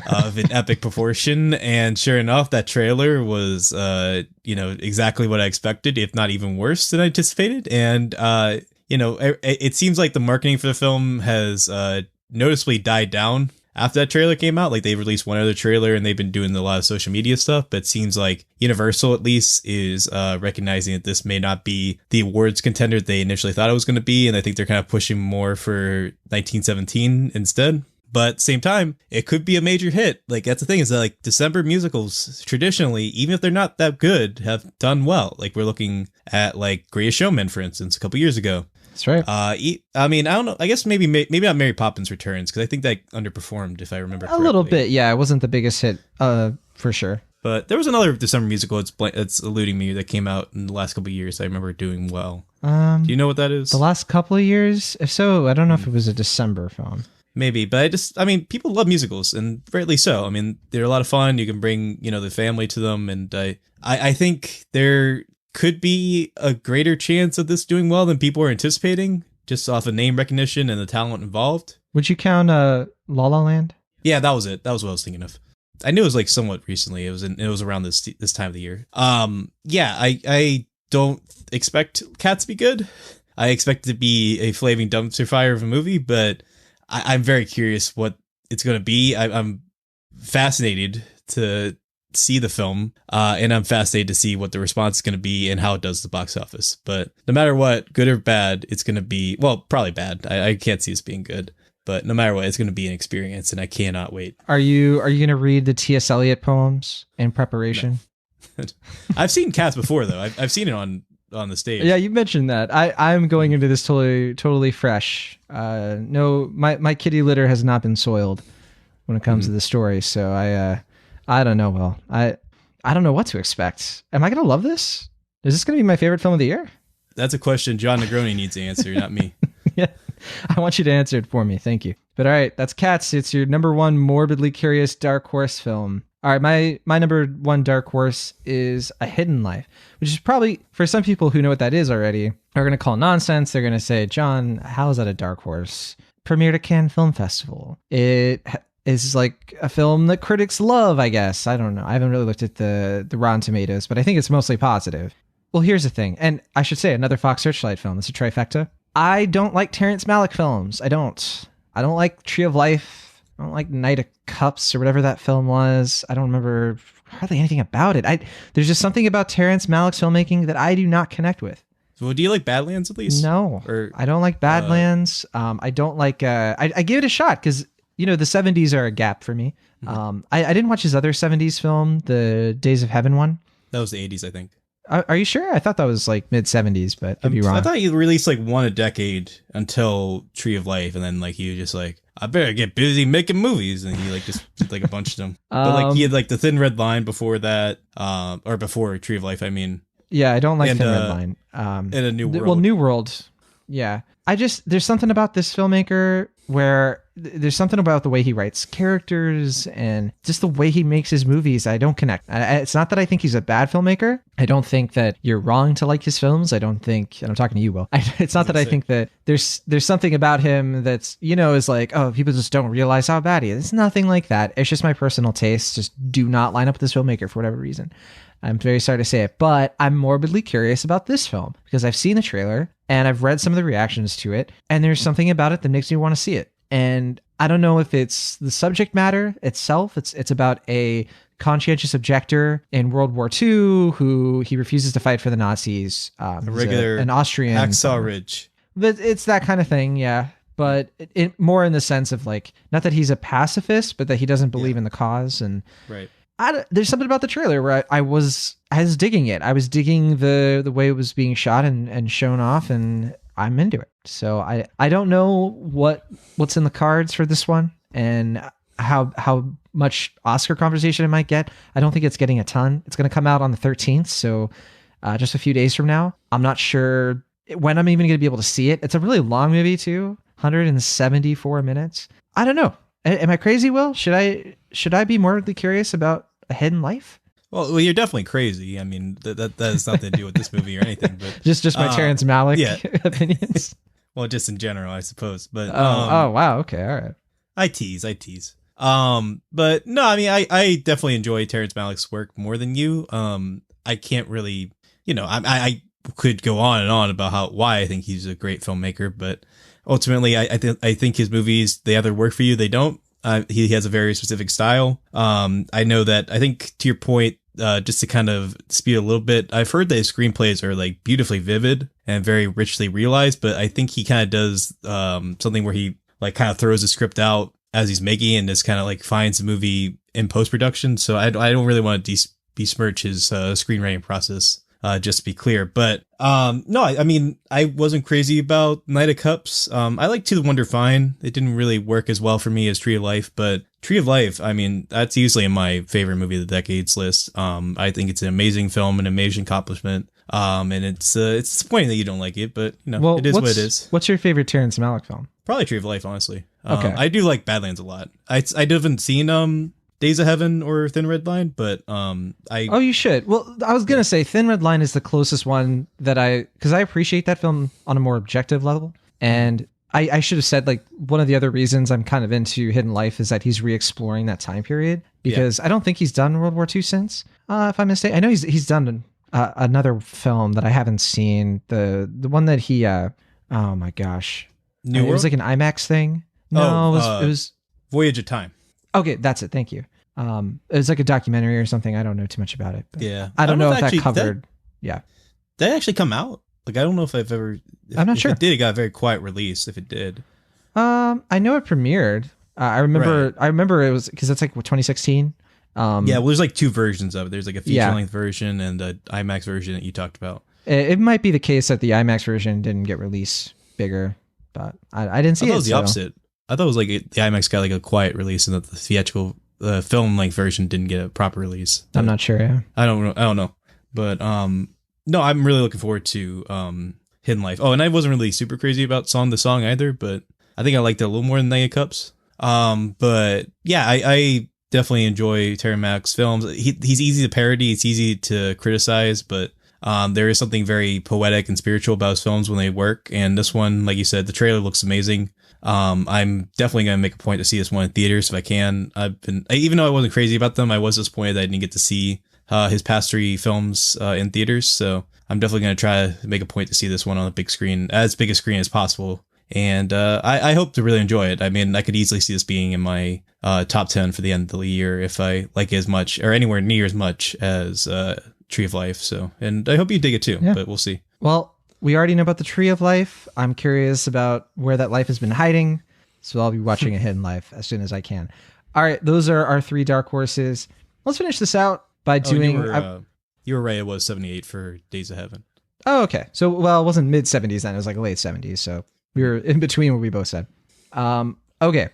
of an epic proportion. And sure enough, that trailer was, exactly what I expected, if not even worse than I anticipated. And, it seems like the marketing for the film has noticeably died down after that trailer came out. Like they released one other trailer and they've been doing a lot of social media stuff, but it seems like Universal at least is recognizing that this may not be the awards contender they initially thought it was going to be. And I think they're kind of pushing more for 1917 instead. But at the same time, it could be a major hit. Like that's the thing is that like December musicals traditionally, even if they're not that good, have done well. Like we're looking at like Greatest Showman, for instance, a couple years ago. That's right. I mean, I don't know. I guess maybe not Mary Poppins Returns, because I think that underperformed, if I remember correctly. A little bit, yeah. It wasn't the biggest hit, for sure. But there was another December musical that's eluding me that came out in the last couple of years. I remember doing well. Do you know what that is? The last couple of years? If so, I don't know if it was a December film. Maybe, but people love musicals, and rightly so. I mean, they're a lot of fun. You can bring, the family to them, and I think there could be a greater chance of this doing well than people are anticipating, just off of name recognition and the talent involved. Would you count La La Land? Yeah, that was it. That was what I was thinking of. I knew it was like somewhat recently. It was around this time of the year. I don't expect Cats to be good. I expect it to be a flaming dumpster fire of a movie, but I'm very curious what it's going to be. I'm fascinated to see the film, and I'm fascinated to see what the response is going to be and how it does the box office. But no matter what, good or bad, it's going to be, well, probably bad. I can't see this being good, but no matter what, it's going to be an experience, and I cannot wait. Are you going to read the T.S. Eliot poems in preparation? No. I've seen Cats before, though. I've seen it on the stage. Yeah, you mentioned that. I'm going into this totally fresh. No, my kitty litter has not been soiled when it comes to the story, so I don't know. Well, I don't know what to expect. Am I going to love this? Is this going to be my favorite film of the year? That's a question John Negroni needs to answer, not me. Yeah, I want you to answer it for me. Thank you. But all right, that's Cats. It's your number one morbidly curious dark horse film. All right, my number one dark horse is A Hidden Life, which is probably, for some people who know what that is already, are going to call nonsense. They're going to say, John, how is that a dark horse? Premiered at Cannes Film Festival. It is like a film that critics love, I guess. I don't know. I haven't really looked at the Rotten Tomatoes, but I think it's mostly positive. Well, here's the thing. And I should say, another Fox Searchlight film. It's a trifecta. I don't like Terrence Malick films. I don't like Tree of Life. I don't like Knight of Cups or whatever that film was. I don't remember hardly anything about it. There's just something about Terrence Malick's filmmaking that I do not connect with. So do you like Badlands at least? No, I don't like Badlands. I don't like, I give it a shot because, the 70s are a gap for me. I didn't watch his other 70s film, the Days of Heaven one. That was the 80s, I think. Are you sure? I thought that was like mid 70s, but I'd be wrong. I thought he released like one a decade until Tree of Life, and then like he was just like, I better get busy making movies, and he like just did like a bunch of them. But like he had like The Thin Red Line before that, or before Tree of Life, I mean. Yeah, I don't like Thin Red Line. And A New World. Well, New World. Yeah. There's something about this filmmaker where there's something about the way he writes characters and just the way he makes his movies. I don't connect. It's not that I think he's a bad filmmaker. I don't think that you're wrong to like his films. I don't think, and I'm talking to you, Will. It's not that I think that there's something about him that's, is like, oh, people just don't realize how bad he is. It's nothing like that. It's just my personal tastes just do not line up with this filmmaker for whatever reason. I'm very sorry to say it, but I'm morbidly curious about this film because I've seen the trailer and I've read some of the reactions to it, and there's something about it that makes me want to see it. And I don't know if it's the subject matter itself. It's about a conscientious objector in World War II who he refuses to fight for the Nazis. A regular an Austrian Hacksaw Ridge. But it's that kind of thing, yeah. But it more in the sense of like, not that he's a pacifist, but that he doesn't believe in the cause. And right. There's something about the trailer where I was digging it. I was digging the way it was being shot and shown off, and I'm into it. So I don't know what's in the cards for this one and how much Oscar conversation it might get. I don't think it's getting a ton. It's going to come out on the 13th, so just a few days from now. I'm not sure when I'm even going to be able to see it. It's a really long movie too, 174 minutes. I don't know. Am I crazy, Will? Should I be morbidly curious about A Hidden Life? Well, you're definitely crazy. I mean, that has nothing to do with this movie or anything. But just my Terrence Malick opinions. Well, just in general, I suppose. But oh wow, okay, all right. I tease. But no, I mean, I definitely enjoy Terrence Malick's work more than you. I can't really, I could go on and on about why I think he's a great filmmaker, but ultimately, I think his movies, they either work for you, they don't. He has a very specific style. I know that, I think to your point, just to kind of speed a little bit, I've heard that his screenplays are like beautifully vivid and very richly realized, but I think he kind of does something where he like kind of throws the script out as he's making it and just kind of like finds the movie in post-production. So I don't really want to besmirch his screenwriting process. Just to be clear, but no, I mean, I wasn't crazy about Knight of Cups. I like To the Wonder Fine. It didn't really work as well for me as Tree of Life, but Tree of Life, I mean, that's easily in my favorite movie of the decades list. I think it's an amazing film, an amazing accomplishment. And it's disappointing that you don't like it, but it is what it is. What's your favorite Terrence Malick film? Probably Tree of Life, honestly. Okay, I do like Badlands a lot. I haven't seen Days of Heaven or Thin Red Line, but Oh, you should. Well, I was gonna say Thin Red Line is the closest one that because I appreciate that film on a more objective level, and I should have said like one of the other reasons I'm kind of into Hidden Life is that he's re-exploring that time period because I don't think he's done World War II since. If I'm mistaken, I know he's done another film that I haven't seen. The one that he oh my gosh, New World? It was like an IMAX thing. No, it was Voyage of Time. Okay, that's it. Thank you. It was like a documentary or something. I don't know too much about it. But yeah, I don't know if that covered. Did that actually come out? Like, I don't know if I've ever. I'm not sure. If it did, it got a very quiet release. If it did, I know it premiered. I remember. Right. I remember it was because it's like 2016. Yeah, well, there's like two versions of it. There's like a feature-length version and the IMAX version that you talked about. It might be the case that the IMAX version didn't get released bigger, but I didn't see it. I thought it was the opposite. I thought it was like the IMAX got like a quiet release and that the theatrical film length version didn't get a proper release. I'm not sure. Yeah. I don't know. But no, I'm really looking forward to Hidden Life. Oh, and I wasn't really super crazy about the song either, but I think I liked it a little more than Knight of Cups. But yeah, I definitely enjoy Terry Malick's films. He's easy to parody. It's easy to criticize, but there is something very poetic and spiritual about his films when they work. And this one, like you said, the trailer looks amazing. I'm definitely going to make a point to see this one in theaters if I can. Even though I wasn't crazy about them, I was disappointed that I didn't get to see his past three films in theaters. So I'm definitely going to try to make a point to see this one on a big screen, as big a screen as possible. And I hope to really enjoy it. I mean, I could easily see this being in my top 10 for the end of the year if I like it as much or anywhere near as much as Tree of Life. So, and I hope you dig it too, but we'll see. Well, we already know about the Tree of Life. I'm curious about where that life has been hiding. So I'll be watching A Hidden Life as soon as I can. All right. Those are our three dark horses. Let's finish this out by doing... You were right. It was 78 for Days of Heaven. Oh, okay. So, well, it wasn't mid 70s then. It was like late 70s. So we were in between what we both said. Okay.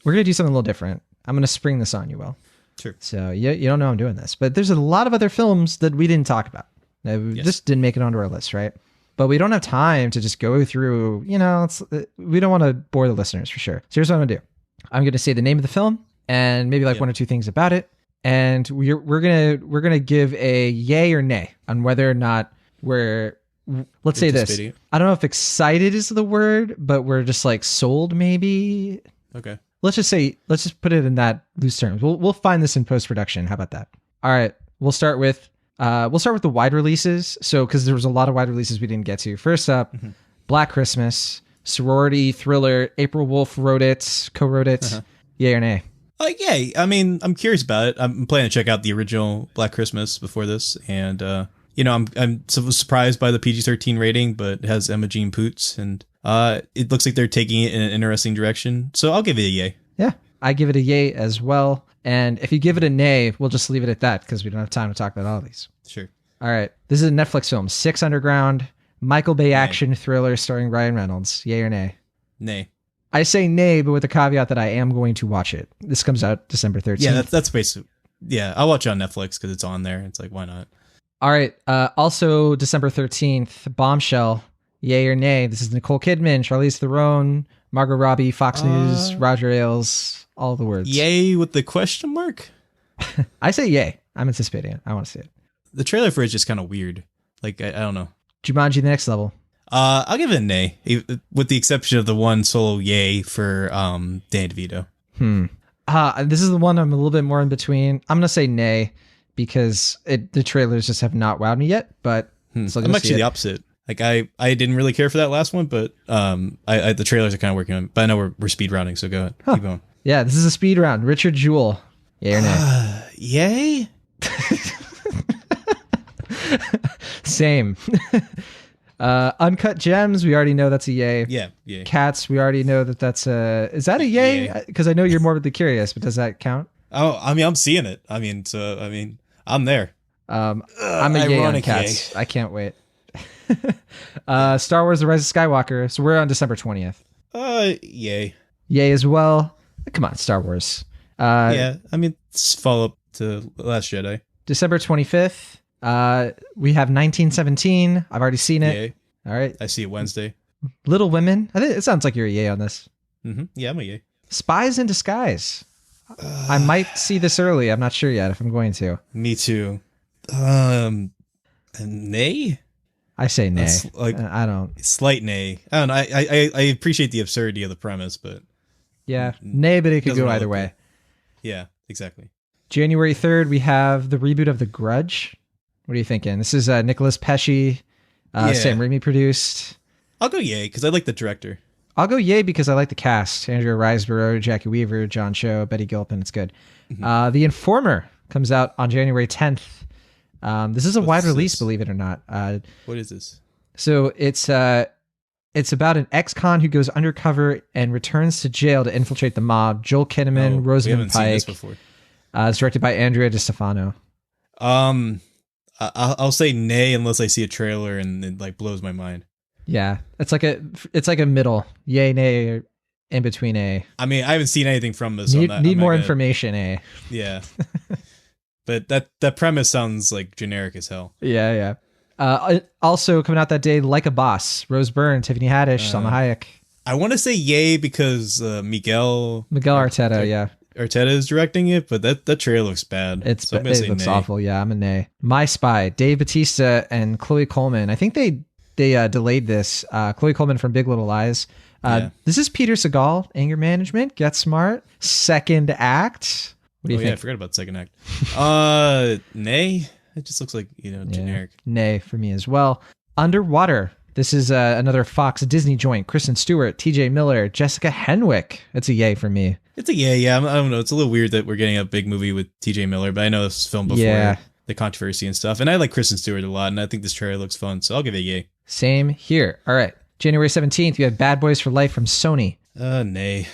We're going to do something a little different. I'm going to spring this on you, Will. Sure. So you don't know I'm doing this, but there's a lot of other films that we didn't talk about. Just didn't make it onto our list, right? But we don't have time to just go through, we don't want to bore the listeners for sure. So here's what I'm going to do. I'm going to say the name of the film and maybe like one or two things about it. And we're going to give a yay or nay on whether or not let's say this. I don't know if excited is the word, but we're just like sold maybe. Okay. Let's just put it in that loose terms. We'll find this in post-production. How about that? All right. We'll start with We'll start with the wide releases. So, because there was a lot of wide releases we didn't get to. First up, Black Christmas, sorority thriller. April Wolf wrote it, co-wrote it. Yay or nay? Yeah, I mean, I'm curious about it. I'm planning to check out the original Black Christmas before this, and I'm surprised by the PG-13 rating, but it has Emma Jean Poots, and it looks like they're taking it in an interesting direction. So I'll give it a yay. Yeah, I give it a yay as well. And if you give it a nay, we'll just leave it at that because we don't have time to talk about all these. Sure. All right, this is a Netflix film, Six Underground, Michael Bay action thriller starring Ryan Reynolds. Yay or nay? Nay. I say nay, but with the caveat that I am going to watch it. This comes out December 13th. Yeah, that's basically. Yeah, I'll watch it on Netflix because it's on there. It's like, why not? All right. Also, December 13th, Bombshell. Yay or nay? This is Nicole Kidman, Charlize Theron, Margot Robbie, Fox News, Roger Ailes, all the words. Yay with the question mark? I say yay. I'm anticipating it. I want to see it. The trailer for it's just kind of weird. Like, I don't know. Jumanji: The Next Level. I'll give it a nay, with the exception of the one solo yay for Danny DeVito. This is the one I'm a little bit more in between. I'm going to say nay because the trailers just have not wowed me yet, but so I'm actually the opposite. Like I didn't really care for that last one, but the trailers are kind of working on it. But I know we're speed rounding, so go ahead. Keep going. Yeah, this is a speed round. Richard Jewell. Yay or nay? Yay? Same. Uncut Gems, we already know that's a yay. Yeah, yay. Cats, we already know that's a... Is that a yay? Because I know you're morbidly curious, but does that count? Oh, I mean, I'm seeing it. I'm there. I'm a yay on Cats. Yay. I can't wait. Star Wars: The Rise of Skywalker. So we're on December 20th. Yay. Yay as well. Come on, Star Wars. Yeah, I mean, it's follow up to Last Jedi. December 25th. We have 1917. I've already seen it. Yay. All right. I see it Wednesday. Little Women. I think it sounds like you're a yay on this. Yeah, I'm a yay. Spies in Disguise. I might see this early. I'm not sure yet if I'm going to. Me too. A nay? I say nay. Like, I don't. Slight nay. I don't know. I appreciate the absurdity of the premise, but yeah, nay, but it could go either way. Yeah, exactly. January 3rd, we have the reboot of The Grudge. What are you thinking? This is Nicholas Pesci, Sam Raimi produced. I'll go yay because I like the director. I'll go yay because I like the cast. Andrea Riseborough, Jackie Weaver, John Cho, Betty Gilpin. It's good. The Informer comes out on January 10th. This is a wide release, believe it or not. What is this? So it's about an ex-con who goes undercover and returns to jail to infiltrate the mob. Joel Kinnaman, Rosamund Pike. Seen this before. It's directed by Andrea DeStefano. I'll say nay unless I see a trailer and it like blows my mind. Yeah, it's like a middle yay, nay, or in between a. I mean, I haven't seen anything from this. Need more information, a. Yeah, but that premise sounds like generic as hell. Yeah. Also coming out that day, Like a Boss, Rose Byrne, Tiffany Haddish, Salma Hayek. I want to say yay because Miguel Arteta, yeah. Arteta is directing it, but that trailer looks bad. It looks awful. Yeah, I'm a nay. My Spy, Dave Bautista and Chloe Coleman. I think they delayed this. Chloe Coleman from Big Little Lies. This is Peter Segal, Anger Management, Get Smart, second act. What do you think? Yeah, I forgot about second act. Nay. It just looks like, generic. Nay for me as well. Underwater. This is another Fox Disney joint. Kristen Stewart, TJ Miller, Jessica Henwick. It's a yay for me. It's a yay, yeah. I don't know. It's a little weird that we're getting a big movie with TJ Miller, but I know this film before the controversy and stuff. And I like Kristen Stewart a lot, and I think this trailer looks fun, so I'll give it a yay. Same here. All right. January 17th, we have Bad Boys for Life from Sony. Nay.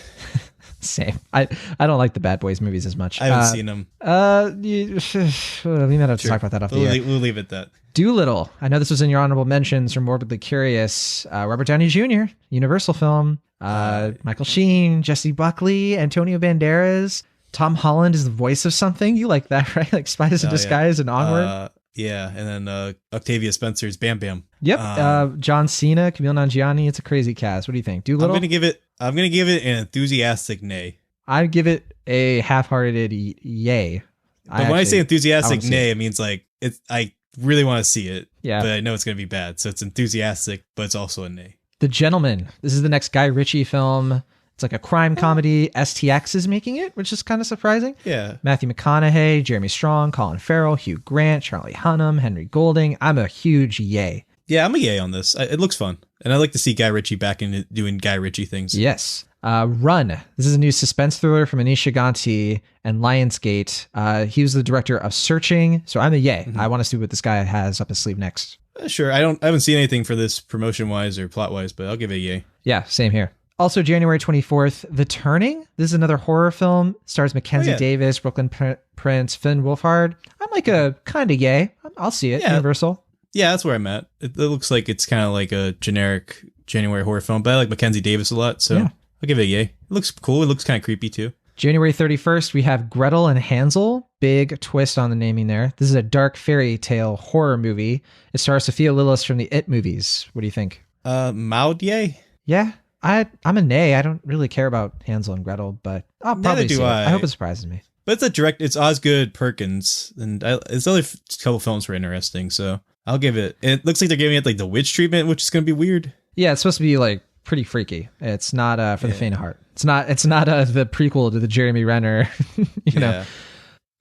Same. I don't like the Bad Boys movies as much. I haven't seen them. We might have to talk about that off the air. We'll leave it at that. Doolittle. I know this was in your honorable mentions or Morbidly Curious. Robert Downey Jr., Universal film. Michael Sheen, Jesse Buckley, Antonio Banderas. Tom Holland is the voice of something. You like that, right? Like Spies in Disguise and Onward. Yeah, and then Octavia Spencer's Bam Bam. Yep. John Cena, Camille Nanjiani. It's a crazy cast. What do you think? Doolittle? I'm gonna give it an enthusiastic nay. I'd give it a half-hearted yay. But when I say enthusiastic nay, it means like I really want to see it. Yeah. But I know it's gonna be bad, so it's enthusiastic, but it's also a nay. The Gentleman. This is the next Guy Ritchie film. It's like a crime comedy. STX is making it, which is kind of surprising. Yeah. Matthew McConaughey, Jeremy Strong, Colin Farrell, Hugh Grant, Charlie Hunnam, Henry Golding. I'm a huge yay. Yeah, I'm a yay on this. It looks fun. And I like to see Guy Ritchie back in doing Guy Ritchie things. Yes. Run. This is a new suspense thriller from Anish Gandhi and Lionsgate. He was the director of Searching, so I'm a yay. I want to see what this guy has up his sleeve next. Sure. I haven't seen anything for this promotion-wise or plot-wise, but I'll give it a yay. Yeah, same here. Also, January 24th, The Turning. This is another horror film. Stars Mackenzie Davis, Brooklyn Prince, Finn Wolfhard. I'm like a kind of yay. I'll see it. Yeah. Universal. Yeah, that's where I'm at. It looks like it's kind of like a generic January horror film, but I like Mackenzie Davis a lot, so I'll give it a yay. It looks cool. It looks kind of creepy, too. January 31st, we have Gretel and Hansel. Big twist on the naming there. This is a dark fairy tale horror movie. It stars Sophia Lillis from the It movies. What do you think? Mild yay? Yeah, I'm a nay. I don't really care about Hansel and Gretel, but I'll probably see it. I hope it surprises me. But it's Osgood Perkins, and its other couple films were interesting, so I'll give it. It looks like they're giving it like the witch treatment, which is going to be weird. Yeah, it's supposed to be like pretty freaky. It's not for the faint of heart. It's not the prequel to the Jeremy Renner, you know.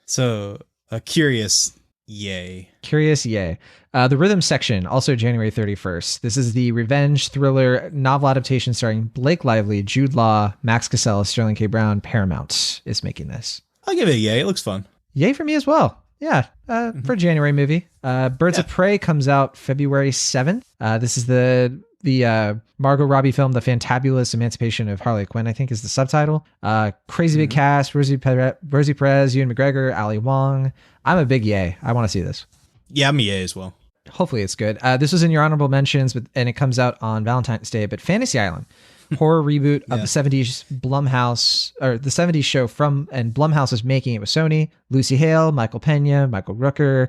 So curious, yay. Curious, yay. The Rhythm Section, also January 31st. This is the revenge thriller novel adaptation starring Blake Lively, Jude Law, Max Casella, Sterling K. Brown. Paramount is making this. I'll give it a yay. It looks fun. Yay for me as well. Yeah, for a January movie. Birds of Prey comes out February 7th. This is the Margot Robbie film, The Fantabulous Emancipation of Harley Quinn, I think is the subtitle. Crazy big cast, Rosie Perez, Ewan McGregor, Ali Wong. I'm a big yay. I want to see this. Yeah, I'm a yay as well. Hopefully it's good. This was in your honorable mentions, and it comes out on Valentine's Day, but Fantasy Island. Horror reboot of the 70s Blumhouse, or the 70s show and Blumhouse is making it with Sony. Lucy Hale, Michael Pena, Michael Rooker.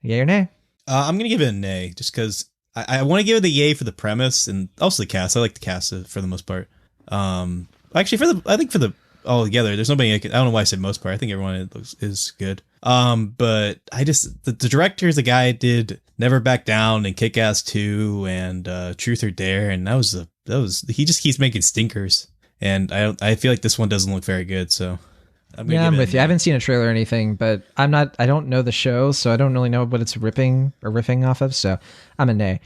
Yay or nay? I'm going to give it a nay, just because I want to give it the yay for the premise and also the cast. I like the cast for the most part. Actually, I think for the all together, there's nobody. I don't know why I said most part. I think everyone is good. But the director is the guy who did Never Back Down and Kick Ass 2 and Truth or Dare, and he just keeps making stinkers. And I feel like this one doesn't look very good. So I'm with you. I haven't seen a trailer or anything, but I don't know the show, so I don't really know what it's riffing off of. So I'm a nay.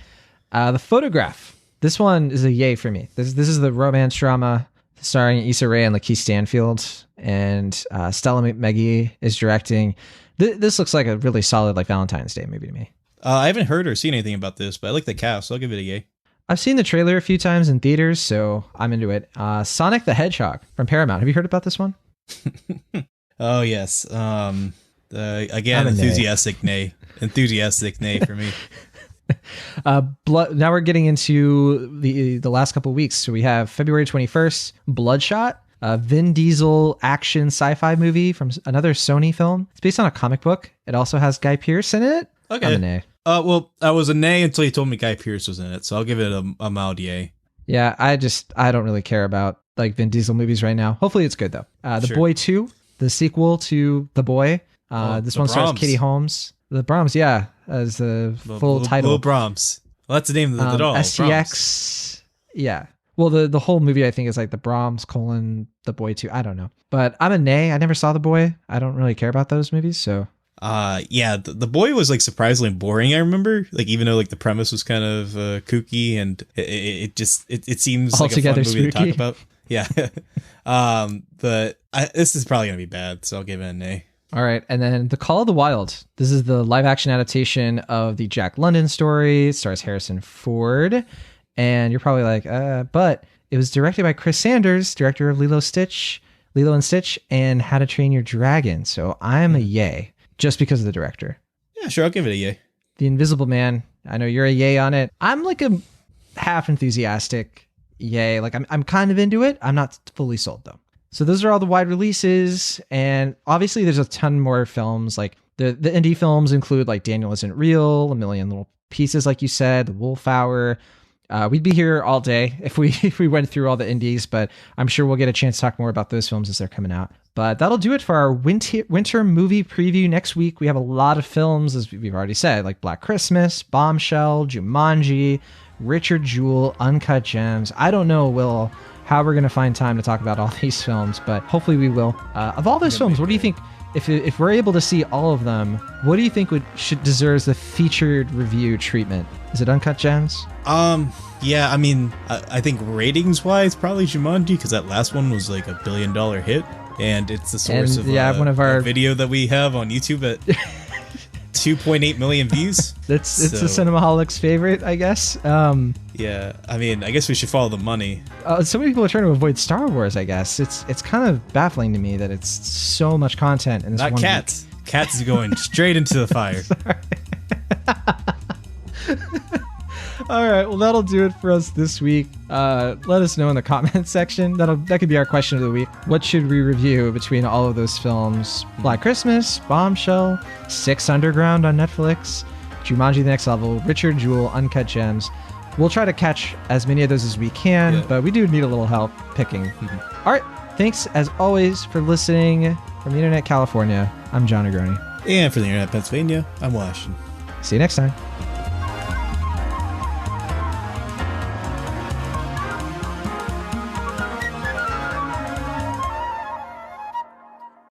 The Photograph. This one is a yay for me. This is the romance drama starring Issa Rae and Lakeith Stanfield, and Stella McMeggy is directing. This looks like a really solid Valentine's Day movie to me. I haven't heard or seen anything about this, but I like the cast, so I'll give it a yay. I've seen the trailer a few times in theaters, so I'm into it. Sonic the Hedgehog from Paramount. Have you heard about this one? Oh, yes. Again, enthusiastic nay. Enthusiastic nay for me. Now we're getting into the last couple of weeks. So we have February 21st, Bloodshot, a Vin Diesel action sci-fi movie from another Sony film. It's based on a comic book. It also has Guy Pearce in it. Okay. I'm a nay. Well, I was a nay until you told me Guy Pearce was in it, so I'll give it a mild yay. Yeah, I don't really care about Vin Diesel movies right now. Hopefully it's good though. The Boy 2, the sequel to The Boy. This one stars Katie Holmes. The Brahms, yeah, as the full title. Little Brahms. Well, that's the name of the doll. STX. Brahms. Yeah. Well, the whole movie I think is the Brahms : The Boy 2. I don't know, but I'm a nay. I never saw The Boy. I don't really care about those movies, so. Yeah, the Boy was surprisingly boring. I remember, even though the premise was kind of kooky, and it seems altogether like a fun movie spooky. to talk about. Yeah, but this is probably gonna be bad, so I'll give it a nay. All right, and then The Call of the Wild. This is the live action adaptation of the Jack London story. It stars Harrison Ford, and you're probably but it was directed by Chris Sanders, director of Lilo and Stitch, and How to Train Your Dragon. So I'm a yay. Just because of the director. Yeah, sure. I'll give it a yay. The Invisible Man. I know you're a yay on it. I'm a half enthusiastic yay. I'm kind of into it. I'm not fully sold though. So those are all the wide releases. And obviously there's a ton more films. The indie films include Daniel Isn't Real, A Million Little Pieces, like you said, The Wolf Hour. We'd be here all day if we went through all the indies, but I'm sure we'll get a chance to talk more about those films as they're coming out. But that'll do it for our winter movie preview. Next week, we have a lot of films, as we've already said, like Black Christmas, Bombshell, Jumanji, Richard Jewell, Uncut Gems. I don't know, Will, how we're going to find time to talk about all these films, but hopefully we will. Of all those films, what do you think, if we're able to see all of them, what do you think deserves the featured review treatment? Is it Uncut Gems? Yeah, I mean, I think ratings-wise, probably Jumanji, because that last one was like $1 billion hit, and it's the source of one of our a video that we have on YouTube at 2.8 million views. It's a cinemaholics favorite, I guess. Yeah, I mean, I guess we should follow the money. So many people are trying to avoid Star Wars, I guess. It's kind of baffling to me that it's so much content in this Not one Cats. Cats is going straight into the fire. All right, well, that'll do it for us this week. Let us know in the comments section. That could be our question of the week. What should we review between all of those films? Black Christmas, Bombshell, Six Underground on Netflix, Jumanji: The Next Level, Richard Jewell, Uncut Gems. We'll try to catch as many of those as we can, but we do need a little help picking. All right, thanks as always for listening. From the Internet California, I'm John Negroni. And for the Internet Pennsylvania, I'm Washington. See you next time.